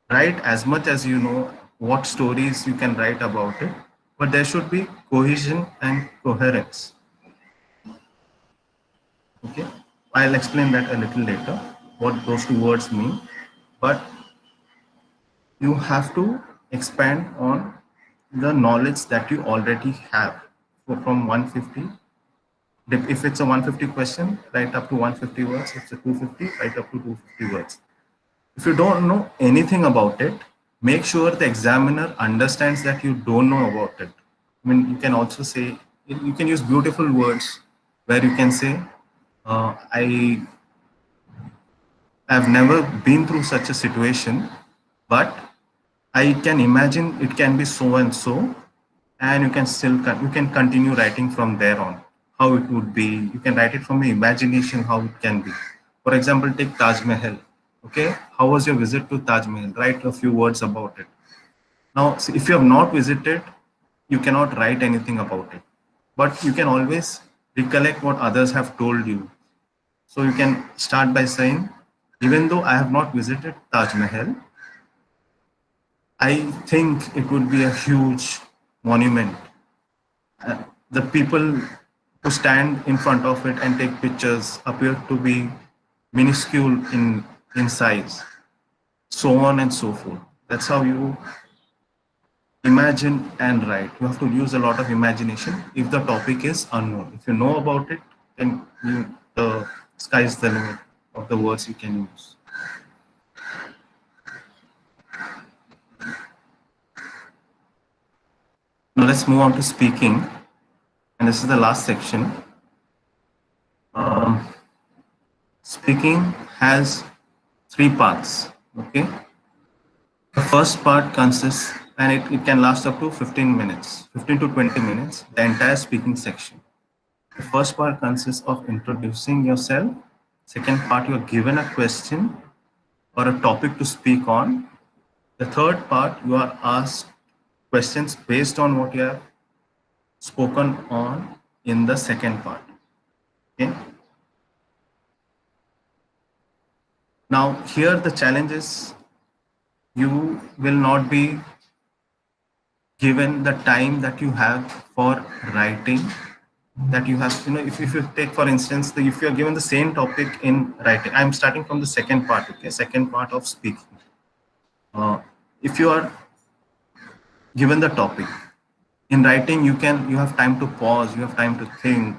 Write as much as you know, what stories you can write about it, but there should be cohesion and coherence. Okay, I'll explain that a little later, what those two words mean, but you have to expand on the knowledge that you already have. So from 150, if it's a 150 question, write up to 150 words. If it's a 250, write up to 250 words. If you don't know anything about it, make sure the examiner understands that you don't know about it. I mean, you can also say, you can use beautiful words where you can say, I have never been through such a situation, but I can imagine it can be so and so, and you can you can continue writing from there on how it would be. You can write it from your imagination how it can be. For example, take Taj Mahal. Okay, how was your visit to Taj Mahal? Write a few words about it. Now, if you have not visited, you cannot write anything about it, but you can always recollect what others have told you. So you can start by saying, even though I have not visited Taj Mahal, I think it would be a huge monument. The people who stand in front of it and take pictures appear to be minuscule in size, so on and so forth. That's how you imagine and write. You have to use a lot of imagination if the topic is unknown. If you know about it, then the sky is the limit of the words you can use. Now let's move on to speaking, and this is the last section. Speaking has 3 parts. Okay, the first part consists, and it can last up to 15 minutes, 15 to 20 minutes, the entire speaking section. The first part consists of introducing yourself. Second part, you are given a question or a topic to speak on. The third part, you are asked questions based on what you have spoken on in the second part. Okay. Now here the challenge is, you will not be given the time that you have for writing, that you have, if you take for instance, if you are given the same topic in writing, I'm starting from the second part. Okay, second part of speaking. If you are given the topic in writing, you have time to pause, you have time to think,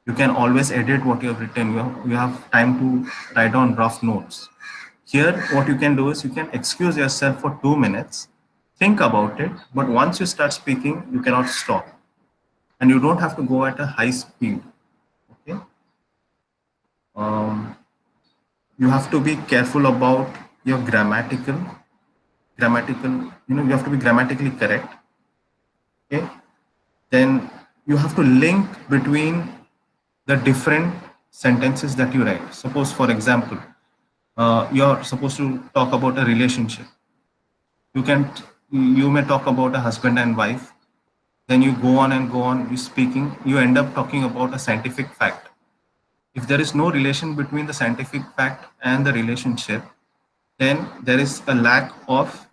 you can always edit what you have written, you have time to write down rough notes. Here what you can do is, you can excuse yourself for 2 minutes, think about it, but once you start speaking, you cannot stop, and you don't have to go at a high speed. Okay. You have to be careful about your grammatical, you have to be grammatically correct. Okay. Then you have to link between the different sentences that you write. Suppose, for example, you're supposed to talk about a relationship. You may talk about a husband and wife. Then you go on and go on, you speaking, you end up talking about a scientific fact. If there is no relation between the scientific fact and the relationship, then there is a lack of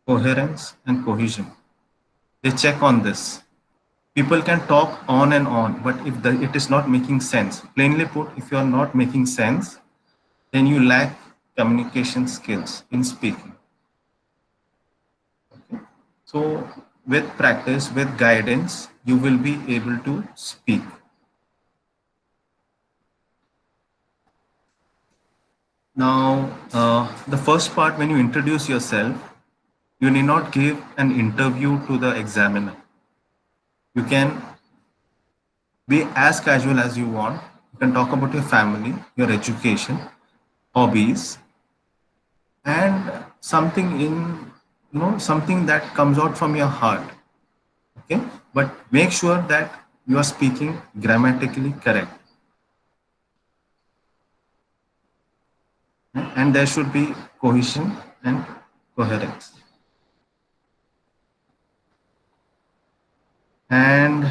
coherence, and cohesion. They check on this. People can talk on and on, but if it is not making sense, plainly put, if you are not making sense, then you lack communication skills in speaking. Okay? So, with practice, with guidance, you will be able to speak. Now, the first part, when you introduce yourself, you need not give an interview to the examiner. You can be as casual as you want. You can talk about your family, your education, hobbies, and something something that comes out from your heart. Okay, but make sure that you are speaking grammatically correct, and there should be cohesion and coherence. And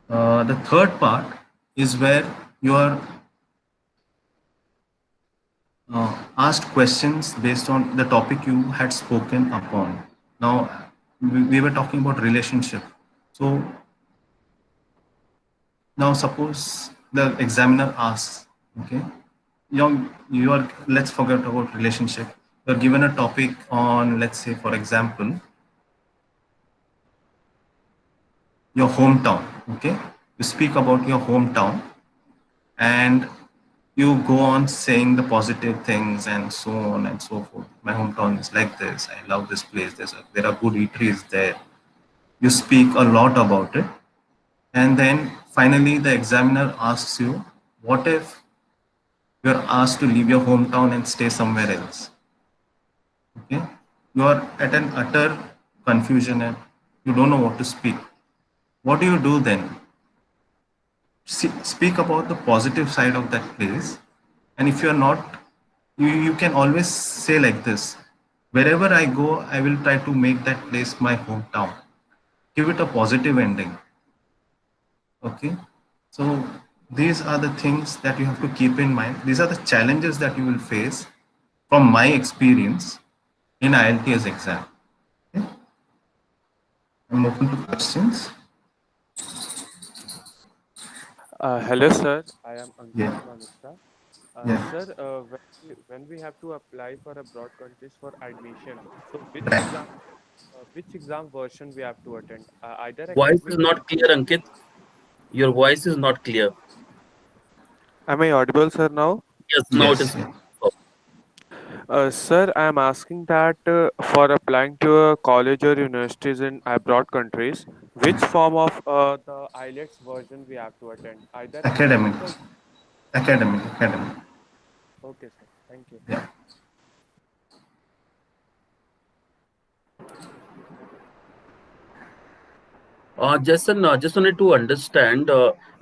the third part is where you are asked questions based on the topic you had spoken upon. Now, we were talking about relationship. So now suppose the examiner asks, okay, you are, let's forget about relationship. You're given a topic on, let's say, for example, your hometown, okay? You speak about your hometown and you go on saying the positive things and so on and so forth. My hometown is like this. I love this place. There are good eateries there. You speak a lot about it. And then finally, the examiner asks you, what if you're asked to leave your hometown and stay somewhere else? Okay. You are at an utter confusion and you don't know what to speak. What do you do then? Speak about the positive side of that place. And if you're not, you can always say like this: wherever I go, I will try to make that place my hometown. Give it a positive ending. Okay. So these are the things that you have to keep in mind. These are the challenges that you will face from my experience in IELTS exam. Okay. I'm open to questions.
Hello, sir. I am Ankit
Yeah.
from ISTA.
Yeah.
Sir, when we have to apply for abroad countries for admission, so which exam version we have to attend? Either
Voice
academic.
is not clear, Ankit. Your voice is not clear.
Am I audible, sir? Now,
Yes, now it
Yes.
is.
Yeah.
sir, I am asking that for applying to college or universities in abroad countries, which form of the IELTS version we have to attend? Either
Academic.
academic or.
Academic.
Okay, sir. Thank you.
Yeah.
Jason, just wanted to understand,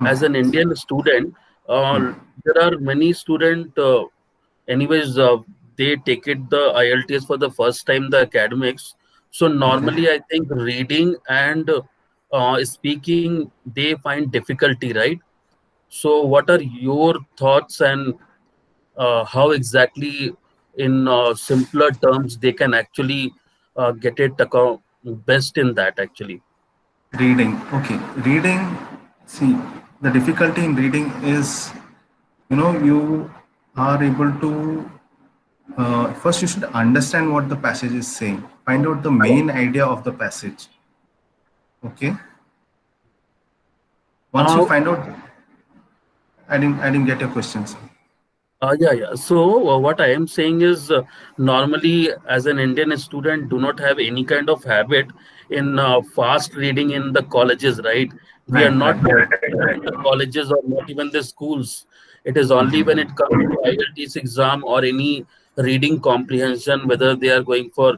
as an
Hmm.
Indian student, there are many student, anyways, they take it the IELTS for the first time, the academics. So
Okay.
normally, I think reading and speaking, they find difficulty, right? So what are your thoughts and how exactly, in simpler terms, they can actually get it best in that actually?
Reading. Okay. Reading. See, the difficulty in reading is, you are able to, first you should understand what the passage is saying. Find out the main idea of the passage. Okay. Once you
Uh,
find out, I didn't get your questions.
yeah. So what I am saying is, normally as an Indian student, do not have any kind of habit in fast reading in the colleges, right? We are
Right.
not
Right.
in the colleges or not even the schools. It is only when it comes to IELTS exam or any reading comprehension, whether they are going for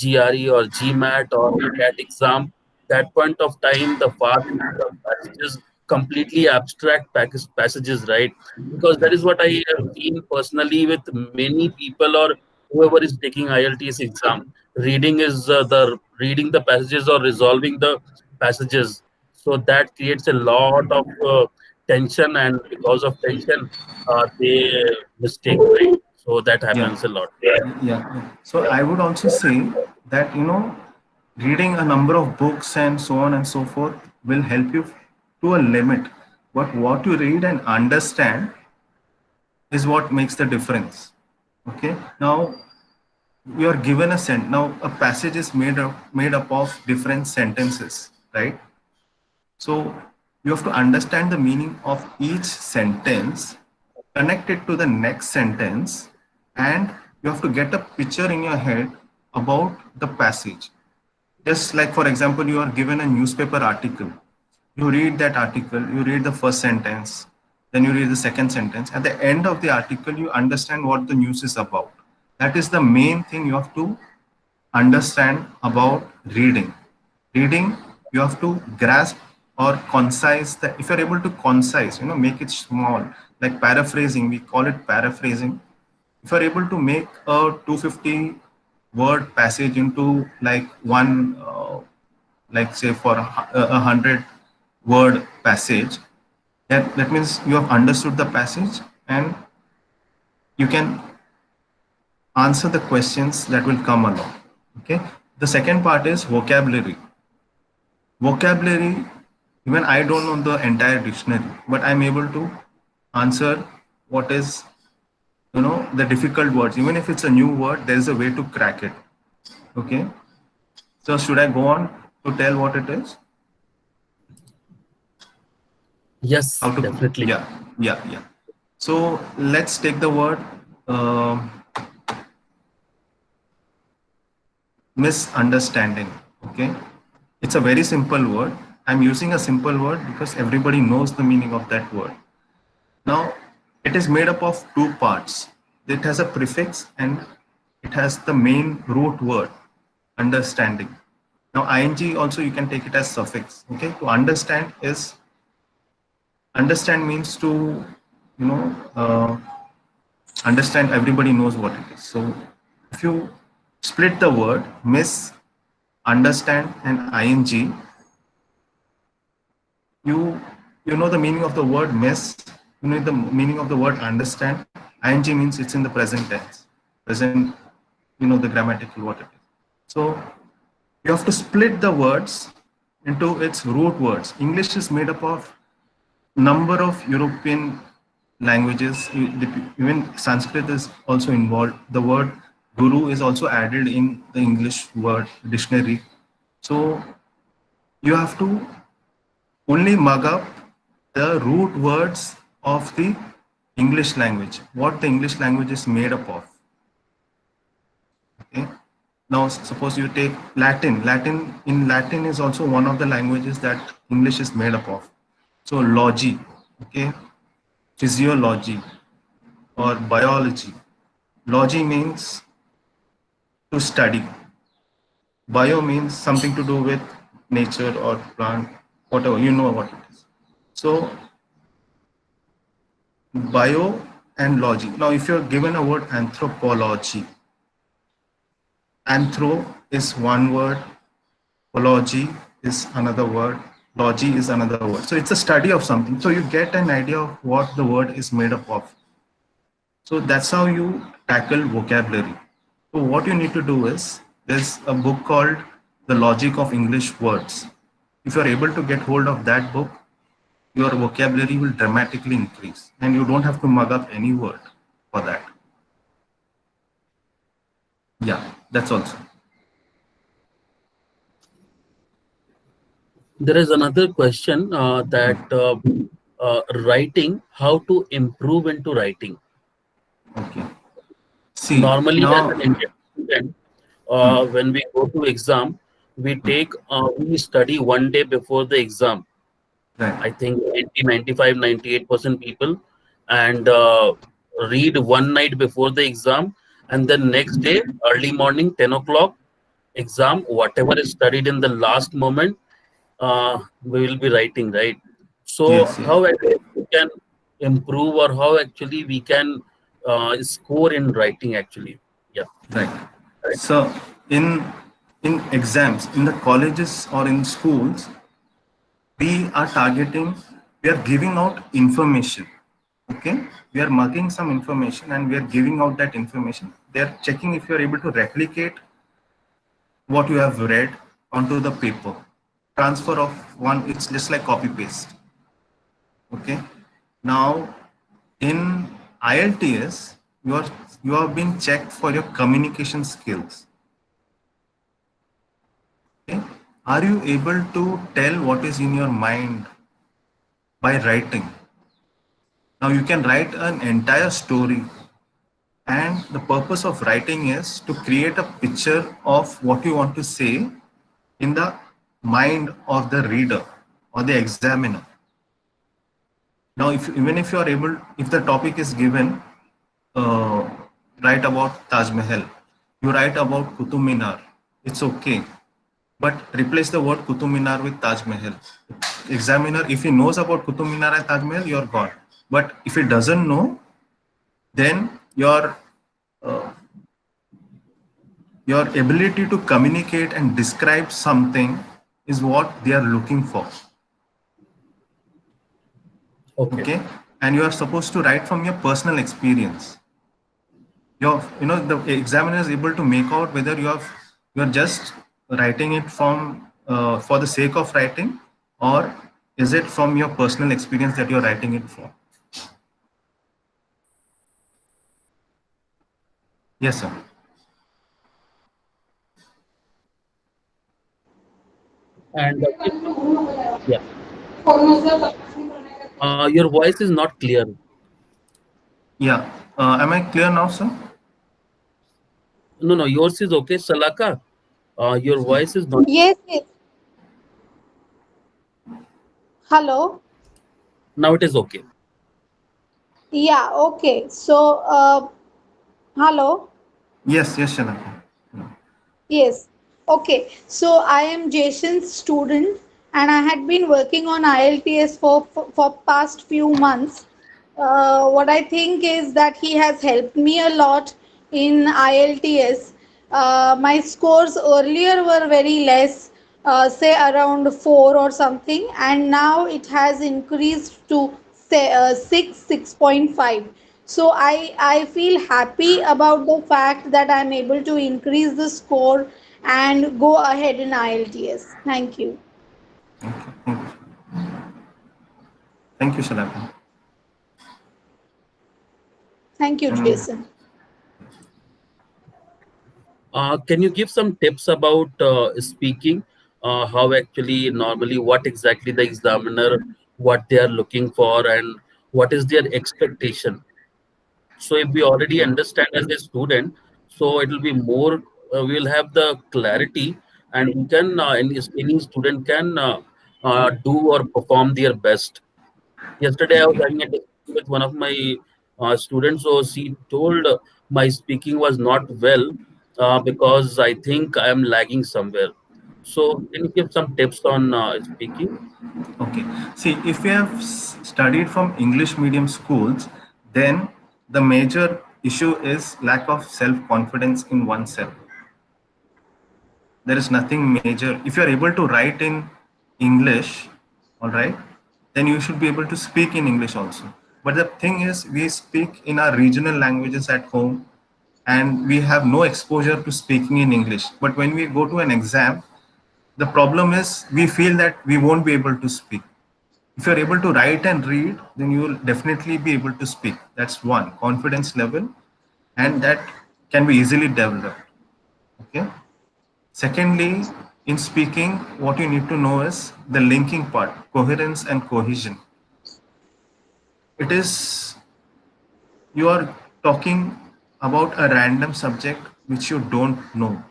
GRE or GMAT or CAT exam. That point of time, the fast reading of passages, completely abstract passages, right? Because that is what I have seen personally with many people or whoever is taking IELTS exam. Reading is the reading the passages or resolving the passages. So that creates a lot of tension, and because of tension, they mistake, right? So that
Yeah.
happens a lot.
Yeah. So I would also say that, reading a number of books and so on and so forth will help you to a limit. But what you read and understand is what makes the difference. Okay. Now you are given a now a passage is made up of different sentences, right? So you have to understand the meaning of each sentence, connect it to the next sentence, and you have to get a picture in your head about the passage. Just like, for example, you are given a newspaper article. You read that article, you read the first sentence, then you read the second sentence. At the end of the article, you understand what the news is about. That is the main thing you have to understand about reading. Reading, you have to grasp or concise that. If you're able to concise, make it small, like paraphrasing, we call it paraphrasing. If you're able to make a 250 word passage into like one, like say for a 100 word passage, that means you have understood the passage and you can answer the questions that will come along. Okay. The second part is vocabulary. Vocabulary, even I don't know the entire dictionary, but I'm able to answer what is, the difficult words. Even if it's a new word, there's a way to crack it. Okay. So should I go on to tell what it is?
Yes,
How to?
definitely.
Yeah. So let's take the word um misunderstanding. Okay. It's a very simple word. I'm using a simple word because everybody knows the meaning of that word. Now, it is made up of two parts. It has a prefix and it has the main root word, understanding. Now, ing also you can take it as suffix. Okay, to understand means to, you know, understand. Everybody knows what it is. So, if you split the word miss, understand, and ing, you you know the meaning of the word miss, you know the meaning of the word understand. Ing means it's in the present tense, present, the grammatical what it is. So you have to split the words into its root words. English is made up of number of European languages. Even Sanskrit is also involved. The word guru is also added in the English word dictionary. So you have to only mug up the root words of the English language, what the English language is made up of. Okay. Now, suppose you take Latin. Latin is also one of the languages that English is made up of. So, logy, okay, physiology or biology. Logy means to study. Bio means something to do with nature or plant, whatever, you know what it is. So, bio and logy. Now, if you're given a word anthropology, anthro is one word, ology is another word, logy is another word. So it's a study of something. So you get an idea of what the word is made up of. So that's how you tackle vocabulary. So what you need to do is, there's a book called The Logic of English Words. If you're able to get hold of that book, your vocabulary will dramatically increase and you don't have to mug up any word for that. Yeah, that's also.
There is another question that writing, how to improve into writing.
Okay. See,
Normally, as
now,
an Indian student, when we go to exam, we study one day before the exam.
right.
I think 90, 95, 98% people, and read one night before the exam, and then next day, early morning, 10 o'clock, exam, whatever is studied in the last moment, we will be writing, right? So
Yes, yes.
how actually we can improve, or how actually we can score in writing actually? Yeah.
Right. So in exams, in the colleges or in schools, we are targeting, we are giving out information. Okay, we are marking some information and we are giving out that information. They are checking if you are able to replicate what you have read onto the paper. Transfer of one, it's just like copy paste. Okay, now in IELTS, you are being checked for your communication skills. Okay? Are you able to tell what is in your mind by writing? Now you can write an entire story, and the purpose of writing is to create a picture of what you want to say in the mind of the reader or the examiner. Now, even if you are able, if the topic is given, uh, write about Taj Mahal, you write about Qutub Minar, it's okay. But replace the word Qutub Minar with Taj Mahal. Examiner, if he knows about Qutub Minar and Taj Mahal, you're gone. But if he doesn't know, then uh, your ability to communicate and describe something is what they are looking for. Okay, and you are supposed to write from your personal experience. The examiner is able to make out whether you're just writing it from for the sake of writing, or is it from your personal experience that you're writing it for. Yes, sir.
And yeah, your voice is not clear.
Yeah. Am I clear now, sir?
No, no, yours is okay, Salaka. Your voice is not.
Yes, yes. Hello.
Now it is okay.
Yeah, okay. So, hello.
Yes, yes, Shalaka.
Yes. Okay. So I am Jason's student and I had been working on IELTS for past few months. What I think is that he has helped me a lot in IELTS. My scores earlier were very less, say around 4 or something, and now it has increased to say 6.5. So I feel happy about the fact that I'm able to increase the score and go ahead in IELTS. Thank you.
Okay. Thank you, Shalaka.
Thank you,
And
Jason.
Can you give some tips about speaking? How actually normally what exactly the examiner what they are looking for and what is their expectation? So if we already understand as a student, so it will be more. We will have the clarity, and we can any student can do or perform their best. Yesterday, I was having a discussion with one of my students. So she told my speaking was not well because I think I am lagging somewhere. So can you give some tips on speaking?
okay, see, if you have studied from English medium schools, then the major issue is lack of self-confidence in oneself. There is nothing major. If you are able to write in English, all right, then you should be able to speak in English also. But the thing is, we speak in our regional languages at home and we have no exposure to speaking in English. But when we go to an exam, the problem is we feel that we won't be able to speak. If you're able to write and read, then you will definitely be able to speak. That's one confidence level, and that can be easily developed. Okay. Secondly, in speaking, what you need to know is the linking part, coherence and cohesion. It is, you are talking about a random subject which you don't know,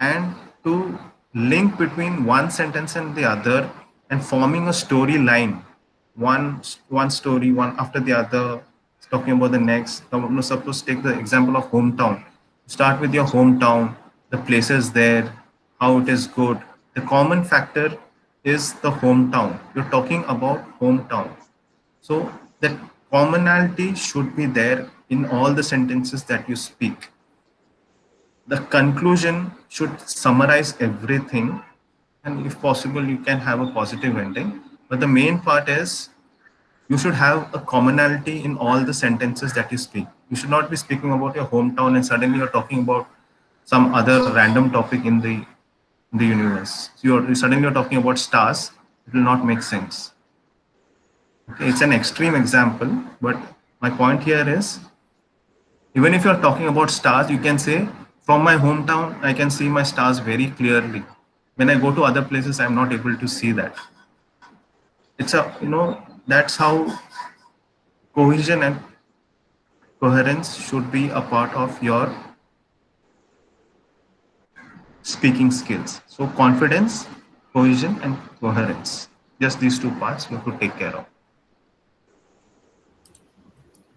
and to link between one sentence and the other and forming a storyline, one story one after the other, talking about the next. Now, suppose take the example of hometown. Start with your hometown, the places there, how it is good. The common factor is the hometown. You're talking about hometown, so that commonality should be there in all the sentences that you speak. The conclusion should summarize everything, and if possible you can have a positive ending, but the main part is you should have a commonality in all the sentences that you speak. You should not be speaking about your hometown and suddenly you're talking about some other random topic in the universe. So suddenly you're talking about stars. It will not make sense. Okay, it's an extreme example, but my point here is, even if you're talking about stars, you can say, from my hometown, I can see my stars very clearly. When I go to other places, I'm not able to see that. It's a, that's how cohesion and coherence should be a part of your speaking skills. So confidence, cohesion, and coherence. Just these two parts you have to take care of.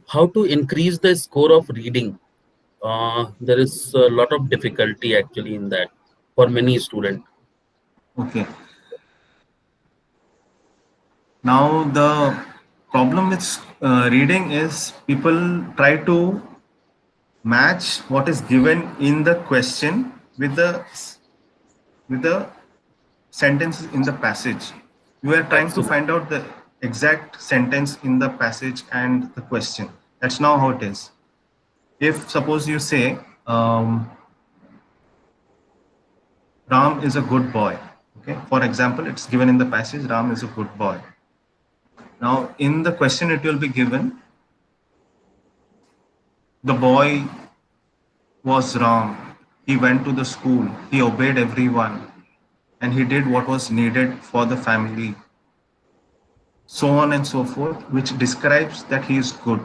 How to increase the score of reading? There is a lot of difficulty actually in that for many students.
Okay. Now the problem with reading is people try to match what is given in the question with the sentences in the passage. You are trying to
Absolutely.
find out the exact sentence in the passage and the question. That's not how it is. If suppose you say, Ram is a good boy. Okay. For example, it's given in the passage, Ram is a good boy. Now, in the question, it will be given, the boy was Ram. He went to the school. He obeyed everyone. And he did what was needed for the family. So on and so forth, which describes that he is good.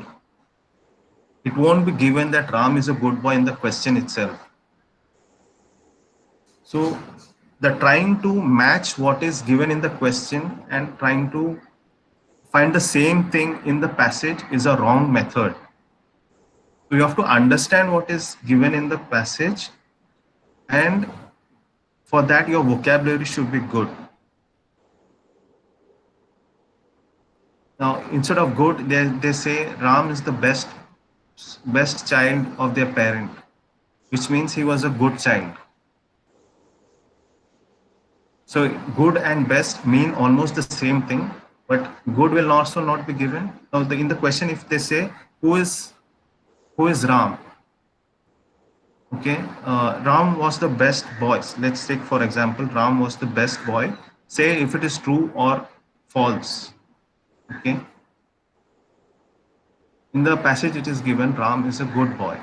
It won't be given that Ram is a good boy in the question itself. So the trying to match what is given in the question and trying to find the same thing in the passage is a wrong method. So you have to understand what is given in the passage, and for that your vocabulary should be good. Now instead of good, they say Ram is the best child of their parent, which means he was a good child. So good and best mean almost the same thing, but good will also not be given. Now in the question, if they say who is Ram, okay, Ram was the best boy. Let's take for example, Ram was the best boy. Say if it is true or false. Okay. In the passage, it is given Ram is a good boy.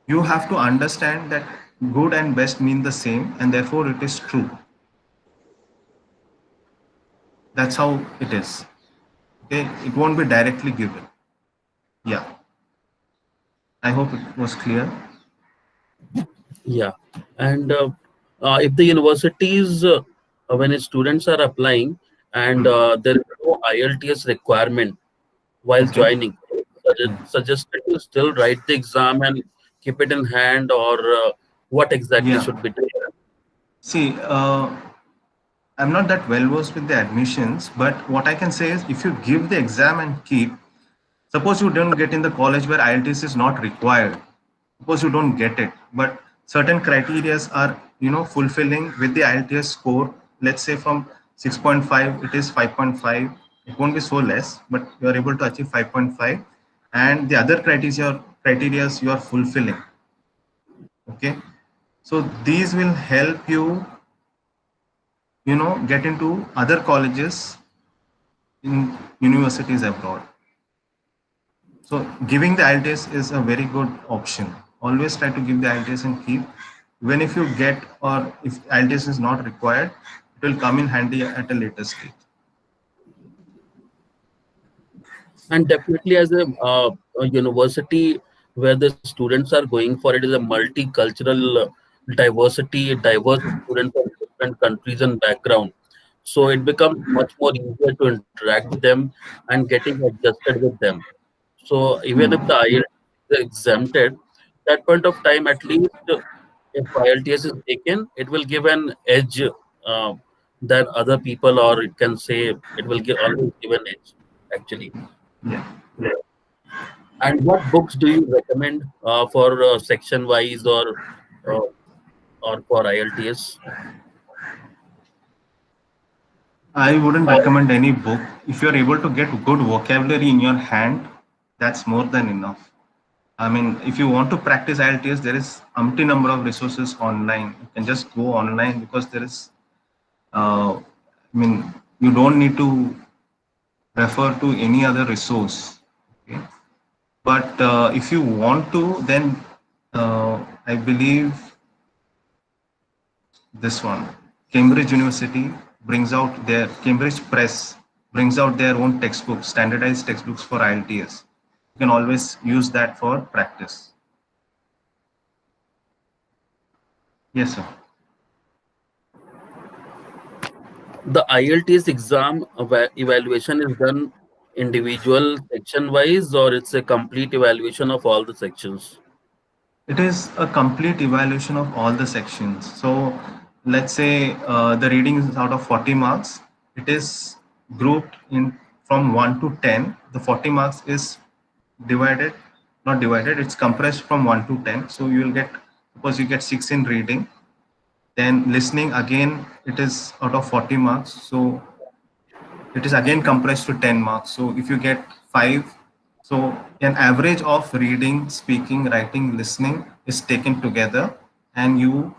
You have to understand that good and best mean the same, and therefore it is true. That's how it is. Okay, it won't be directly given. Yeah, I hope it was clear.
Yeah, and if the universities, when students are applying and there is no IELTS requirement while
Okay.
joining, suggested to still write the exam and keep it in hand, or what exactly
Yeah.
should be done?
See, I'm not that well versed with the admissions, but what I can say is if you give the exam and keep, suppose you don't get in the college where IELTS is not required, suppose you don't get it, but certain criterias are, fulfilling with the IELTS score. Let's say from 6.5, it is 5.5. It won't be so less, but you are able to achieve 5.5. And the other criteria you are fulfilling. Okay. So these will help you, get into other colleges in universities abroad. So giving the IELTS is a very good option. Always try to give the IELTS and keep. When if you get, or if IELTS is not required, it will come in handy at a later stage.
And definitely, as a university where the students are going for, it is a multicultural diversity, diverse students from different countries and background. So it becomes much more easier to interact with them and getting adjusted with them. So even if the IELTS is exempted, that point of time, at least if IELTS is taken, it will give an edge than other people, or it can say it will give always give an edge actually.
Yeah.
And what books do you recommend for section wise, uh, or for IELTS?
I wouldn't recommend any book. If you're able to get good vocabulary in your hand, that's more than enough. I mean, if you want to practice IELTS, there is umpty number of resources online. You can just go online because there is, I mean, you don't need to refer to any other resource. Okay? But if you want to, then I believe this one, Cambridge University brings out their Cambridge Press brings out their own textbooks, standardized textbooks for IELTS. You can always use that for practice. Yes, sir.
The IELTS exam evaluation is done individual section wise, or it's a complete evaluation of all the sections?
It is a complete evaluation of all the sections. So let's say the reading is out of 40 marks. It is grouped in from 1 to 10. The 40 marks is divided, not divided, it's compressed from 1 to 10. So you will get, suppose you get 6 in reading, then listening again, it is out of 40 marks. So it is again compressed to 10 marks. So if you get 5, so an average of reading, speaking, writing, listening is taken together and you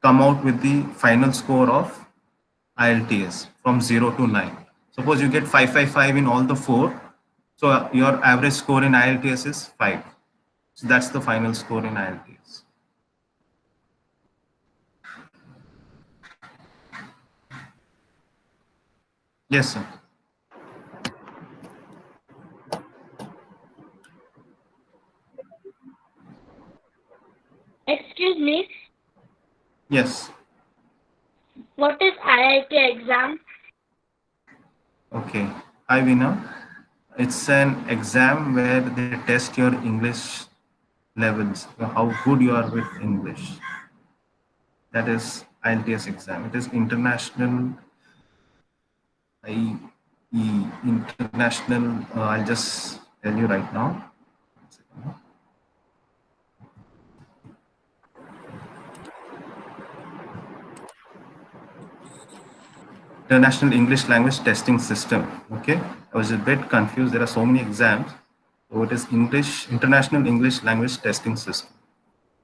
come out with the final score of IELTS from 0 to 9. Suppose you get 555 in all the 4. So your average score in IELTS is 5. So that's the final score in IELTS. Yes, sir.
Excuse me,
Yes.
what is IIT exam?
Okay. Hi, Veena. It's an exam where they test your English levels, how good you are with English. That is IELTS exam. It is international, international. I'll just tell you right now. International English Language Testing System. Okay, I was a bit confused. There are so many exams. So it is International English Language Testing System.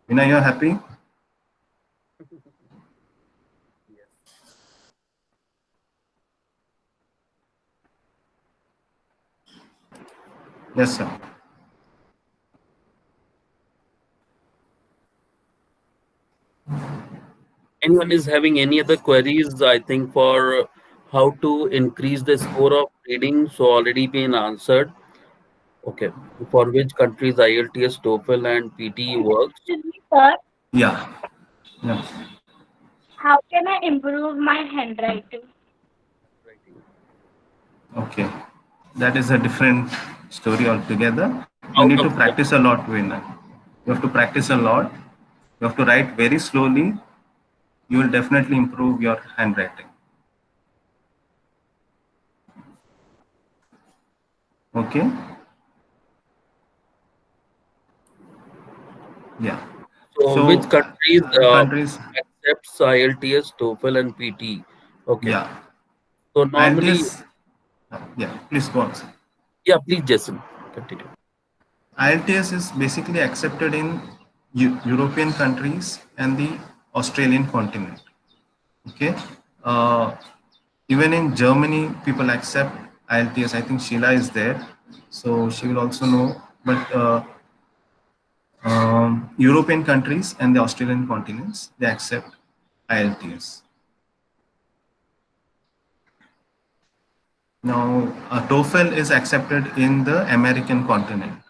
Veena, you're happy? Yes, sir.
Anyone is having any other queries, I think, for how to increase the score of reading? So already been answered. Okay. For which countries IELTS, TOEFL, and PT works?
Excuse me, sir.
Yeah. Yeah.
How can I improve my handwriting?
Okay. That is a different story altogether. You
Out
need to
of
practice a lot, Veena. You have to practice a lot. You have to write very slowly. You will definitely improve your handwriting. Okay. Yeah.
so
So
which countries
countries,
accepts IELTS, TOEFL, and PT? Okay.
yeah.
So normally,
IELTS, yeah. Please go on, sir.
yeah, please, Jason, continue.
IELTS is basically accepted in European countries and the Australian continent. Okay. Uh, Even in Germany, people accept IELTS. I think Sheila is there, so she will also know. But European countries and the Australian continents, they accept IELTS. Now, TOEFL is accepted in the American continent.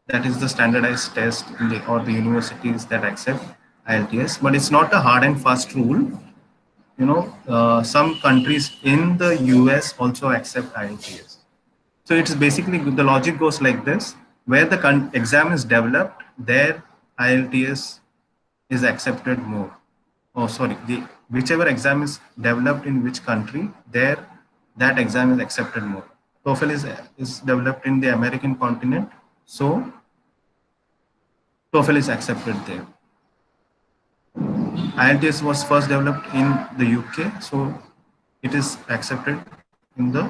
That is the standardized test in or the universities that accept IELTS, but it's not a hard and fast rule. Some countries in the US also accept IELTS. So it's basically, the logic goes like this: where the exam is developed, there IELTS is accepted more. Oh, sorry, whichever exam is developed in which country, there that exam is accepted more. TOEFL is developed in the American continent, so TOEFL is accepted there. IELTS was first developed in the UK, so it is accepted in the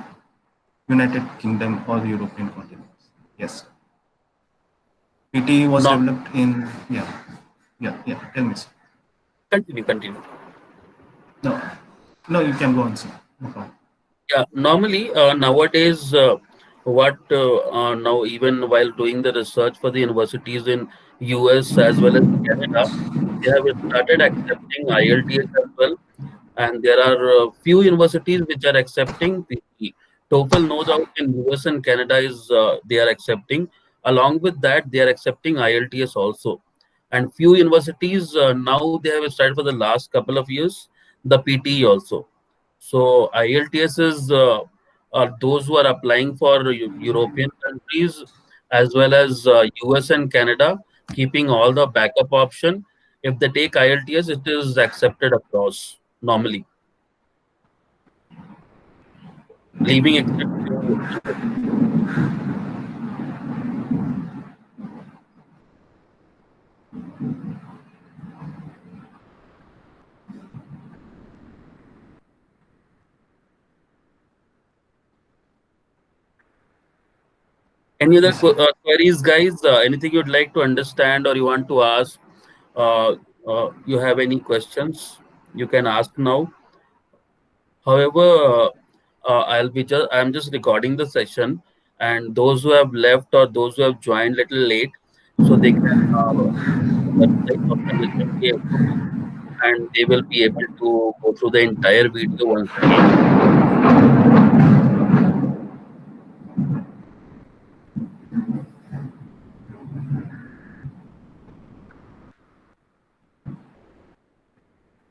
United Kingdom or the European continent. Yes. PT was
Not
developed in, yeah. Tell me, sir.
continue.
No, no, you can go on, sir. No problem.
Yeah, normally nowadays, what now even while doing the research for the universities in US as well as Canada, they have started accepting IELTS as well, and there are few universities which are accepting PT. TOEFL, no doubt, in US and Canada is they are accepting. Along with that, they are accepting IELTS also, and few universities now they have started for the last couple of years the PTE also. So IELTS is are those who are applying for European countries as well as US and Canada, keeping all the backup option. If they take IELTS, it is accepted across normally, leaving except few universities. Any other
Yes, sir.
queries, guys? Anything you'd like to understand or you want to ask? Uh, you have any questions? You can ask now. However, I'm just recording the session, and those who have left or those who have joined little late, so they can visit the website of MSMT Infosys, and they will be able to go through the entire video once again.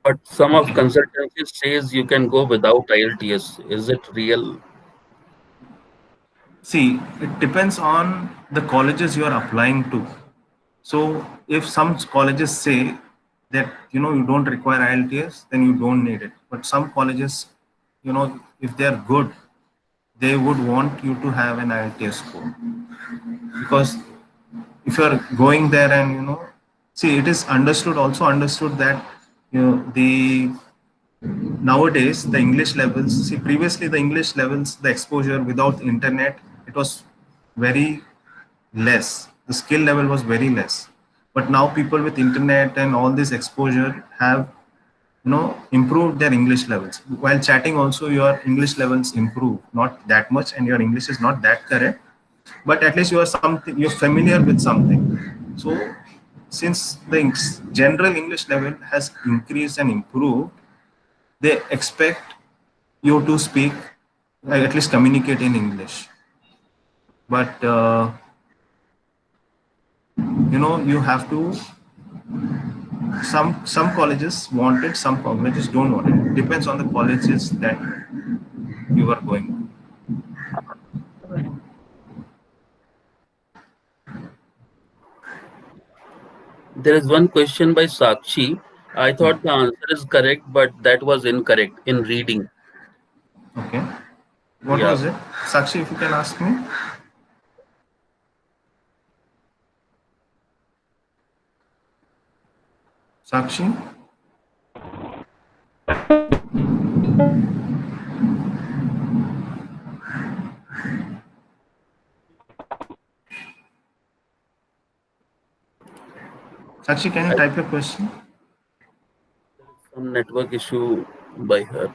But some of consultancies says you can go without IELTS. Is it real?
See, it depends on the colleges you are applying to. So if some colleges say that you don't require IELTS, then you don't need it. But some colleges, if they are good, they would want you to have an IELTS score, because if you are going there and see, it is also understood that the nowadays the English levels, see, previously the English levels, the exposure without internet, it was very less, the skill level was very less. But now people with internet and all this exposure have improved their English levels. While chatting also, your English levels improve, not that much, and your English is not that correct, but at least you're familiar with something. So since the general English level has increased and improved, they expect you to speak, like, at least communicate in English. But you have to, some colleges want it, some colleges don't want it. It depends on the colleges that you are going.
There is one question by Sakshi. I thought the answer is correct, but that was incorrect in reading.
Okay, what
Yeah.
was it, Sakshi, if you can ask me? Sakshi? Sakshi, can you type your question?
Some network issue by her.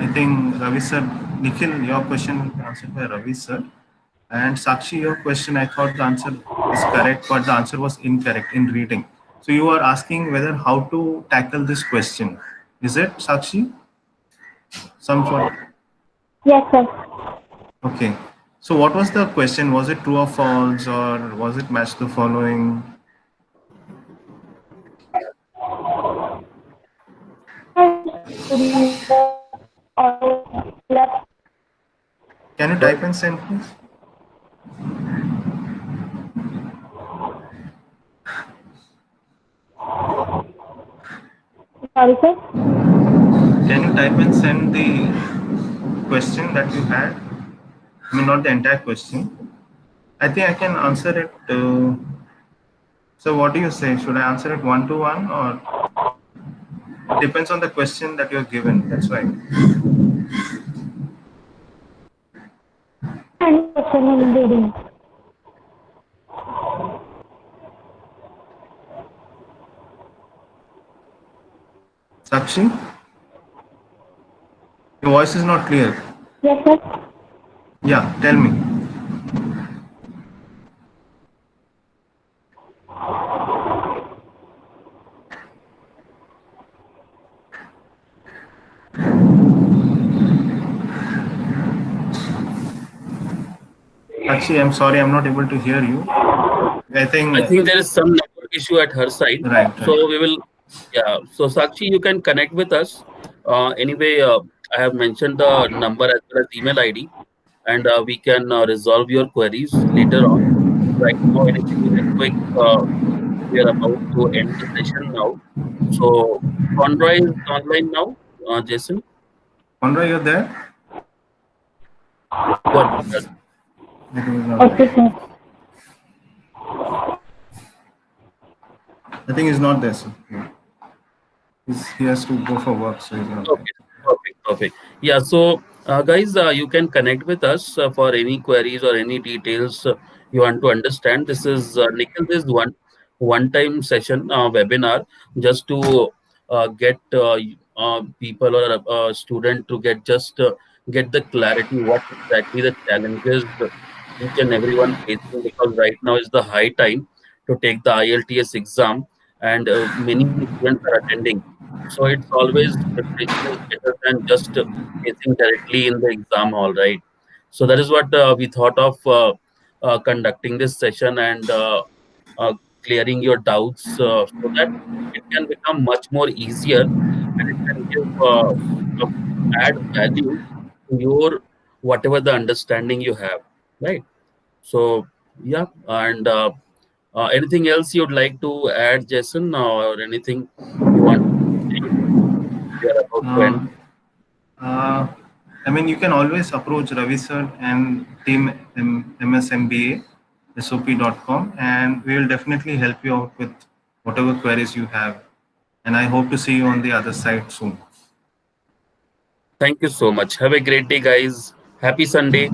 I think Ravi sir, Nikhil, your question will be answered by Ravi sir. And Sakshi, your question, I thought the answer is correct, but the answer was incorrect in reading. So you are asking whether how to tackle this question. Is it, Sakshi? Some sort.
Yes, sir.
Okay. So what was the question? Was it true or false, or was it match the following? Can you type and send, please?
Sorry, sir.
Can you type and send the question that you had? I mean, not the entire question. I think I can answer it. So what do you say? Should I answer it one to one, or it depends on the question that you're given? That's right.
And question in reading.
Sakshi, your voice is not clear.
Yes, sir.
Yeah, tell me. Sakshi, I'm sorry, I'm not able to hear you. I think.
I think there is some network issue at her side.
Right.
So we will, yeah. So Sakshi, you can connect with us. Anyway, I have mentioned the number as well as email ID, and we can resolve your queries later on. Right now, anything very quick. We are about to end the session now. So Conroy is online now. Jason,
Conroy, you're there?
you are with us.
I think he's not
Okay,
there.
sir.
I think he's not there. So he has to go for work, so he's not there.
Okay, perfect, perfect. Yeah, so guys, you can connect with us for any queries or any details you want to understand. This is Nikhil. This is one-time session webinar just to get people or student to get the clarity what exactly the challenges each and everyone facing, because right now is the high time to take the IELTS exam, and many students are attending. So it's always preparation is better than just facing directly in the exam hall, right? So that is what we thought of conducting this session and uh, clearing your doubts so that it can become much more easier, and it can give add value to your whatever the understanding you have, right? So yeah, and anything else you'd like to add, Jason, or anything you want to say? We are about to end.
Uh, I mean, you can always approach Ravi sir and team MSMBA, SOP.com, and we will definitely help you out with whatever queries you have. And I hope to see you on the other side soon.
Thank you so much. Have a great day, guys. Happy Sunday.